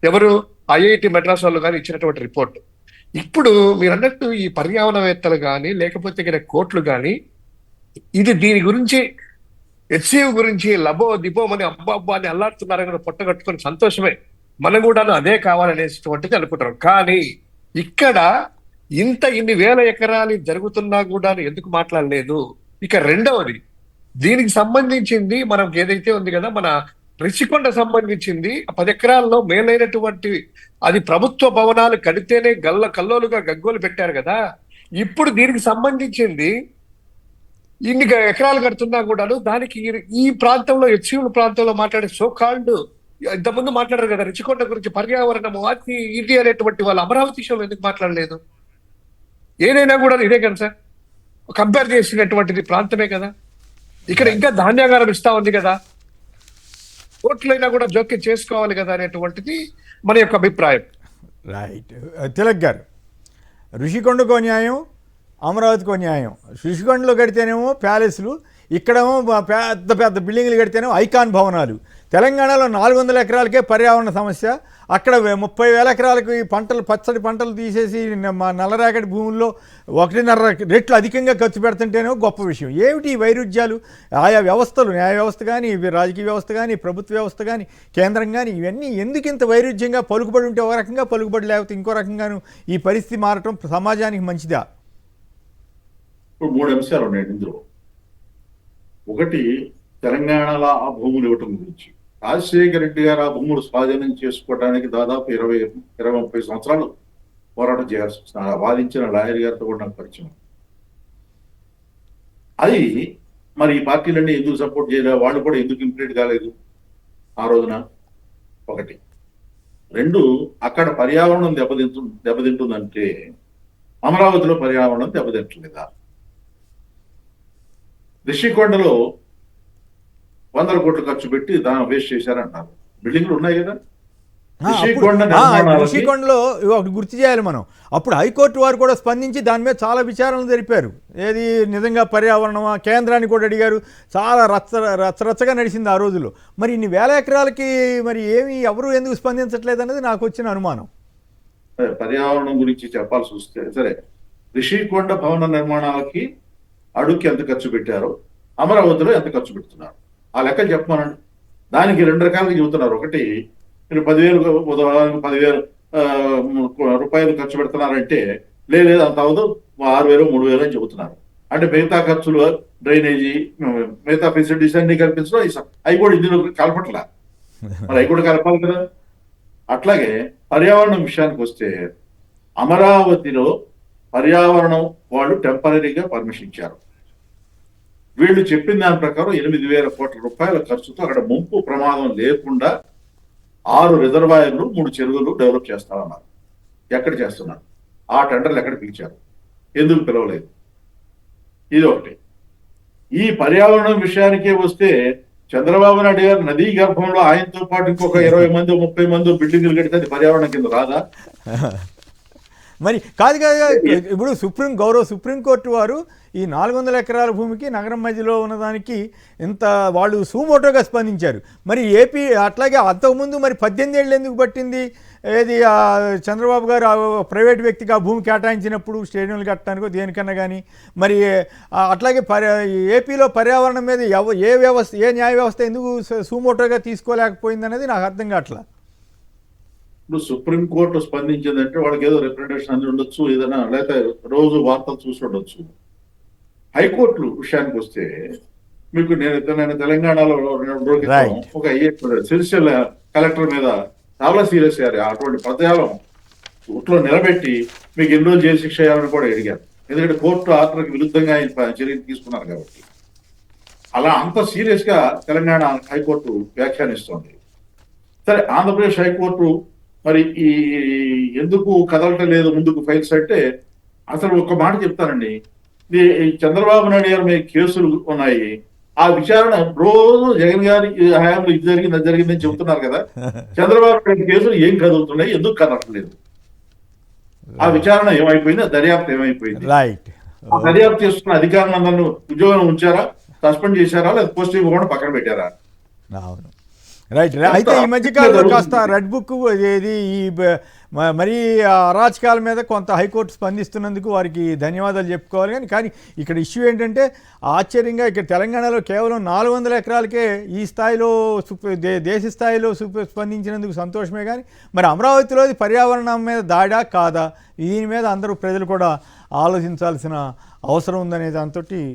ఎవరు ఐఐటి మెడ్రాస్ వాళ్ళు కానీ ఇచ్చినటువంటి రిపోర్ట్. ఇప్పుడు మీరు అన్నట్టు ఈ పర్యావరణవేత్తలు కానీ లేకపోతే కోర్టులు కానీ దీని గురించి హెచ్సియు గురించి లబో దిబోమని అబ్బా అని అల్లాడుతున్నారని పొట్టగట్టుకొని సంతోషమే, మనం కూడా అదే కావాలనేటువంటిది అనుకుంటారు. కానీ ఇక్కడ ఇన్ని వేల ఎకరాలు జరుగుతున్నా కూడా ఎందుకు మాట్లాడలేదు? ఇక రెండవది దీనికి సంబంధించింది మనకు ఏదైతే ఉంది కదా, మన రిషికొండ సంబంధించింది 10 ఎకరాల్లో మేలైనటువంటి అది ప్రభుత్వ భవనాలు కడితేనే కల్లోలుగా గగ్గోలు పెట్టారు కదా. ఇప్పుడు దీనికి సంబంధించింది ఇన్ని ఎకరాలు కడుతున్నా కూడాను దానికి ఈ ప్రాంతంలో హెచ్సియుల ప్రాంతంలో మాట్లాడే సోకాల్డ్ ఇంతకుముందు మాట్లాడారు కదా రిషికొండ గురించి, పర్యావరణము అది ఇది అనేటువంటి వాళ్ళు అమరావతి విషయంలో ఎందుకు మాట్లాడలేదు? ఏదైనా కూడా ఇదే కదా సార్, కంపేర్ చేసినటువంటిది ప్రాంతమే కదా. ఇక్కడ ఇంకా ధాన్యాగారం ఇస్తా ఉంది కదా, కోర్టులైనా కూడా జోక్యం చేసుకోవాలి కదా అనేటువంటిది మన యొక్క అభిప్రాయం. రైట్. తిలక్ గారు, ఋషికొండకో న్యాయం, అమరావతికో న్యాయం. ఋషికొండలో కడితేనేమో ప్యాలెస్లు, ఇక్కడేమో పెద్ద పెద్ద బిల్డింగ్లు కడితేనేమో ఐకాన్ భవనాలు. తెలంగాణలో 400 ఎకరాలకే పర్యావరణ సమస్య, అక్కడ 30,000 ఎకరాలకు ఈ పంటలు, పచ్చడి పంటలు తీసేసి నల్లరేగడి భూముల్లో 1.5 రెట్లు అధికంగా ఖర్చు పెడుతుంటేనే గొప్ప విషయం. ఏమిటి ఈ వైరుధ్యాలు? ఆయా వ్యవస్థలు, న్యాయ వ్యవస్థ కానీ, రాజకీయ వ్యవస్థ కానీ, ప్రభుత్వ వ్యవస్థ కానీ, కేంద్రం కానీ, ఇవన్నీ ఎందుకు ఇంత వైరుధ్యంగా పలుకుబడి ఉంటే ఒక రకంగా, పలుకుబడి లేకపోతే ఇంకో రకంగాను ఈ పరిస్థితి మారటం సమాజానికి మంచిదా? ఇప్పుడు 3 అంశాలు ఉన్నాయండి ఇందులో. ఒకటి తెలంగాణలో ఆ భూములు ఇవ్వటం గురించి. రాజశేఖర రెడ్డి గారు ఆ భూములు స్వాధీనం చేసుకోవడానికి దాదాపు 20-30 సంవత్సరాలు పోరాటం చేయాల్సి వస్తుంది. వాదించిన లాయర్ గారితో కూడా నాకు పరిచయం. అది మరి ఈ పార్టీలన్నీ ఎందుకు సపోర్ట్ చేయలేదు, వాళ్ళు కూడా ఎందుకు ఇంప్లీట్ కాలేదు ఆ రోజున? ఒకటి. రెండు, అక్కడ పర్యావరణం దెబ్బతింటుందంటే అమరావతిలో పర్యావరణం దెబ్బతింటలేదా? రిషికొండలో 100 కోట్లు ఖర్చు పెట్టి దాన్ని వేస్ట్ చేశారంటారు. బిల్డింగ్లు ఉన్నాయి కదా. ఋషికొండలో ఒకటి గుర్తు చేయాలి మనం. అప్పుడు హైకోర్టు వారు కూడా స్పందించి దాని మీద చాలా విచారణలు జరిపారు. ఏది నిజంగా పర్యావరణమా, కేంద్రాన్ని కూడా అడిగారు. చాలా రచ్చరచ్చగా నడిచింది ఆ రోజుల్లో. మరి ఇన్ని వేల ఎకరాలకి మరి ఎవరు ఎందుకు స్పందించట్లేదు అనేది నాకు వచ్చిన అనుమానం. పర్యావరణం గురించి చెప్పాల్సి వస్తే సరే, రిషికొండ భవన నిర్మాణాలకి అడుగుకి ఎంత ఖర్చు పెట్టారో అమరావతిలో ఎంత ఖర్చు పెడుతున్నారు ఆ లెక్కలు చెప్పమనండి. దానికి 2 రకాలుగా చెబుతున్నారు. ఒకటి, మీరు 10,000 రూపాయలు ఖర్చు పెడుతున్నారంటే లేదు అంత అవదు, 6,000 3,000 అని చెబుతున్నారు. అంటే మిగతా ఖర్చులు, డ్రైనేజీ, మిగతా ఫెసిలిటీస్ అన్ని కల్పించడం అవి కూడా ఇందులో కలపట్లా. మరి అవి కూడా కలపాలి కదా. అట్లాగే పర్యావరణం విషయానికి వస్తే అమరావతిలో పర్యావరణం వాళ్ళు టెంపరీగా పర్మిషన్ ఇచ్చారు. వీళ్ళు చెప్పిన దాని ప్రకారం 8,000 కోట్ల రూపాయల ఖర్చుతో అక్కడ ముంపు ప్రమాదం లేకుండా 6 రిజర్వాయర్లు 3 చెరువులు డెవలప్ చేస్తామన్నారు. ఎక్కడ చేస్తున్నారు? ఆ టెండర్లు ఎక్కడ పిలిచారు? ఎందుకు పిలవలేదు? ఇది ఒకటి. ఈ పర్యావరణం విషయానికే వస్తే చంద్రబాబు నాయుడు గారు నదీ గర్భంలో ఆయనతో పాటు ఇంకొక 20 మంది 30 మంది బిల్డింగ్లు కడితే అది పర్యావరణం కింద రాదా? మరి కాదు కదా. ఇప్పుడు సుప్రీంకోర్టు వారు ఈ 400 ఎకరాల భూమికి నగరం మధ్యలో ఉన్నదానికి ఇంత వాళ్ళు సుమోటోగా స్పందించారు. మరి ఏపీ అట్లాగే అంతకుముందు మరి 18 ఏళ్ళు ఎందుకు పట్టింది? ఏది చంద్రబాబు గారు ప్రైవేట్ వ్యక్తికి ఆ భూమి కేటాయించినప్పుడు స్టేడియంలు కట్టడానికో దేనికన్నా కానీ. మరి అట్లాగే ఏపీలో పర్యావరణం మీద ఏ న్యాయ వ్యవస్థ ఎందుకు సుమోటోగా తీసుకోలేకపోయింది అనేది నాకు అర్థం కావట్లా. ఇప్పుడు సుప్రీంకోర్టు స్పందించిందంటే వాళ్ళకి ఏదో రిప్రజెంటేషన్ అంది ఉండొచ్చు, ఏదైనా లేకపోతే రోజు వార్తలు చూసి ఉండొచ్చు. హైకోర్టు విషయానికి వస్తే మీకు నేను తెలంగాణలో ఒక సిరిసిల్ల కలెక్టర్ మీద చాలా సీరియస్ అయ్యారు. అటువంటి పదజాలం కోర్టులో నిలబెట్టి మీకు ఎన్ని రోజులు జైలు శిక్ష చేయాలని కూడా అడిగారు. ఎందుకంటే కోర్టు ఆర్డర్కి విరుద్ధంగా ఆయన చర్యలు తీసుకున్నారు కాబట్టి. అలా అంత సీరియస్ గా తెలంగాణ హైకోర్టు వ్యాఖ్యానిస్తోంది. సరే, ఆంధ్రప్రదేశ్ హైకోర్టు మరి ఈ ఎందుకు కదలటం లేదు ముందుకు ఫైల్స్ అంటే, అసలు ఒక మాట చెప్తానండి. ఈ చంద్రబాబు నాయుడు గారి మీద కేసులు ఉన్నాయి. ఆ విచారణ రోజు జగన్ గారి హయాంలో ఇది జరిగింది అది జరిగిందని చెబుతున్నారు కదా. చంద్రబాబు నాయుడు కేసులు ఏం కదులుతున్నాయి, ఎందుకు కదలట్లేదు? ఆ విచారణ ఏమైపోయింది? ఆ దర్యాప్తు ఏమైపోయింది? ఆ దర్యాప్తు చేస్తున్న అధికారులందరూ ఉద్యోగం ఉంచారా, సస్పెండ్ చేశారా, లేదా పోస్ట్ ఇవ్వకుండా పక్కన పెట్టారా? రైట్. అయితే ఈ మధ్యకాలంలో కాస్త రెడ్ బుక్ ఏది ఈ మరీ అరాచకాల మీద కొంత హైకోర్టు స్పందిస్తున్నందుకు వారికి ధన్యవాదాలు చెప్పుకోవాలి. కానీ ఇక్కడ ఇష్యూ ఏంటంటే ఆశ్చర్యంగా ఇక్కడ తెలంగాణలో కేవలం 400 ఎకరాలకే ఈ స్థాయిలో దేశ స్థాయిలో స్పందించినందుకు సంతోషమే. కానీ మరి అమరావతిలో పర్యావరణం మీద దాడా కాదా, దీని మీద అందరూ ప్రజలు కూడా ఆలోచించాల్సిన అవసరం ఉందనే దాంతో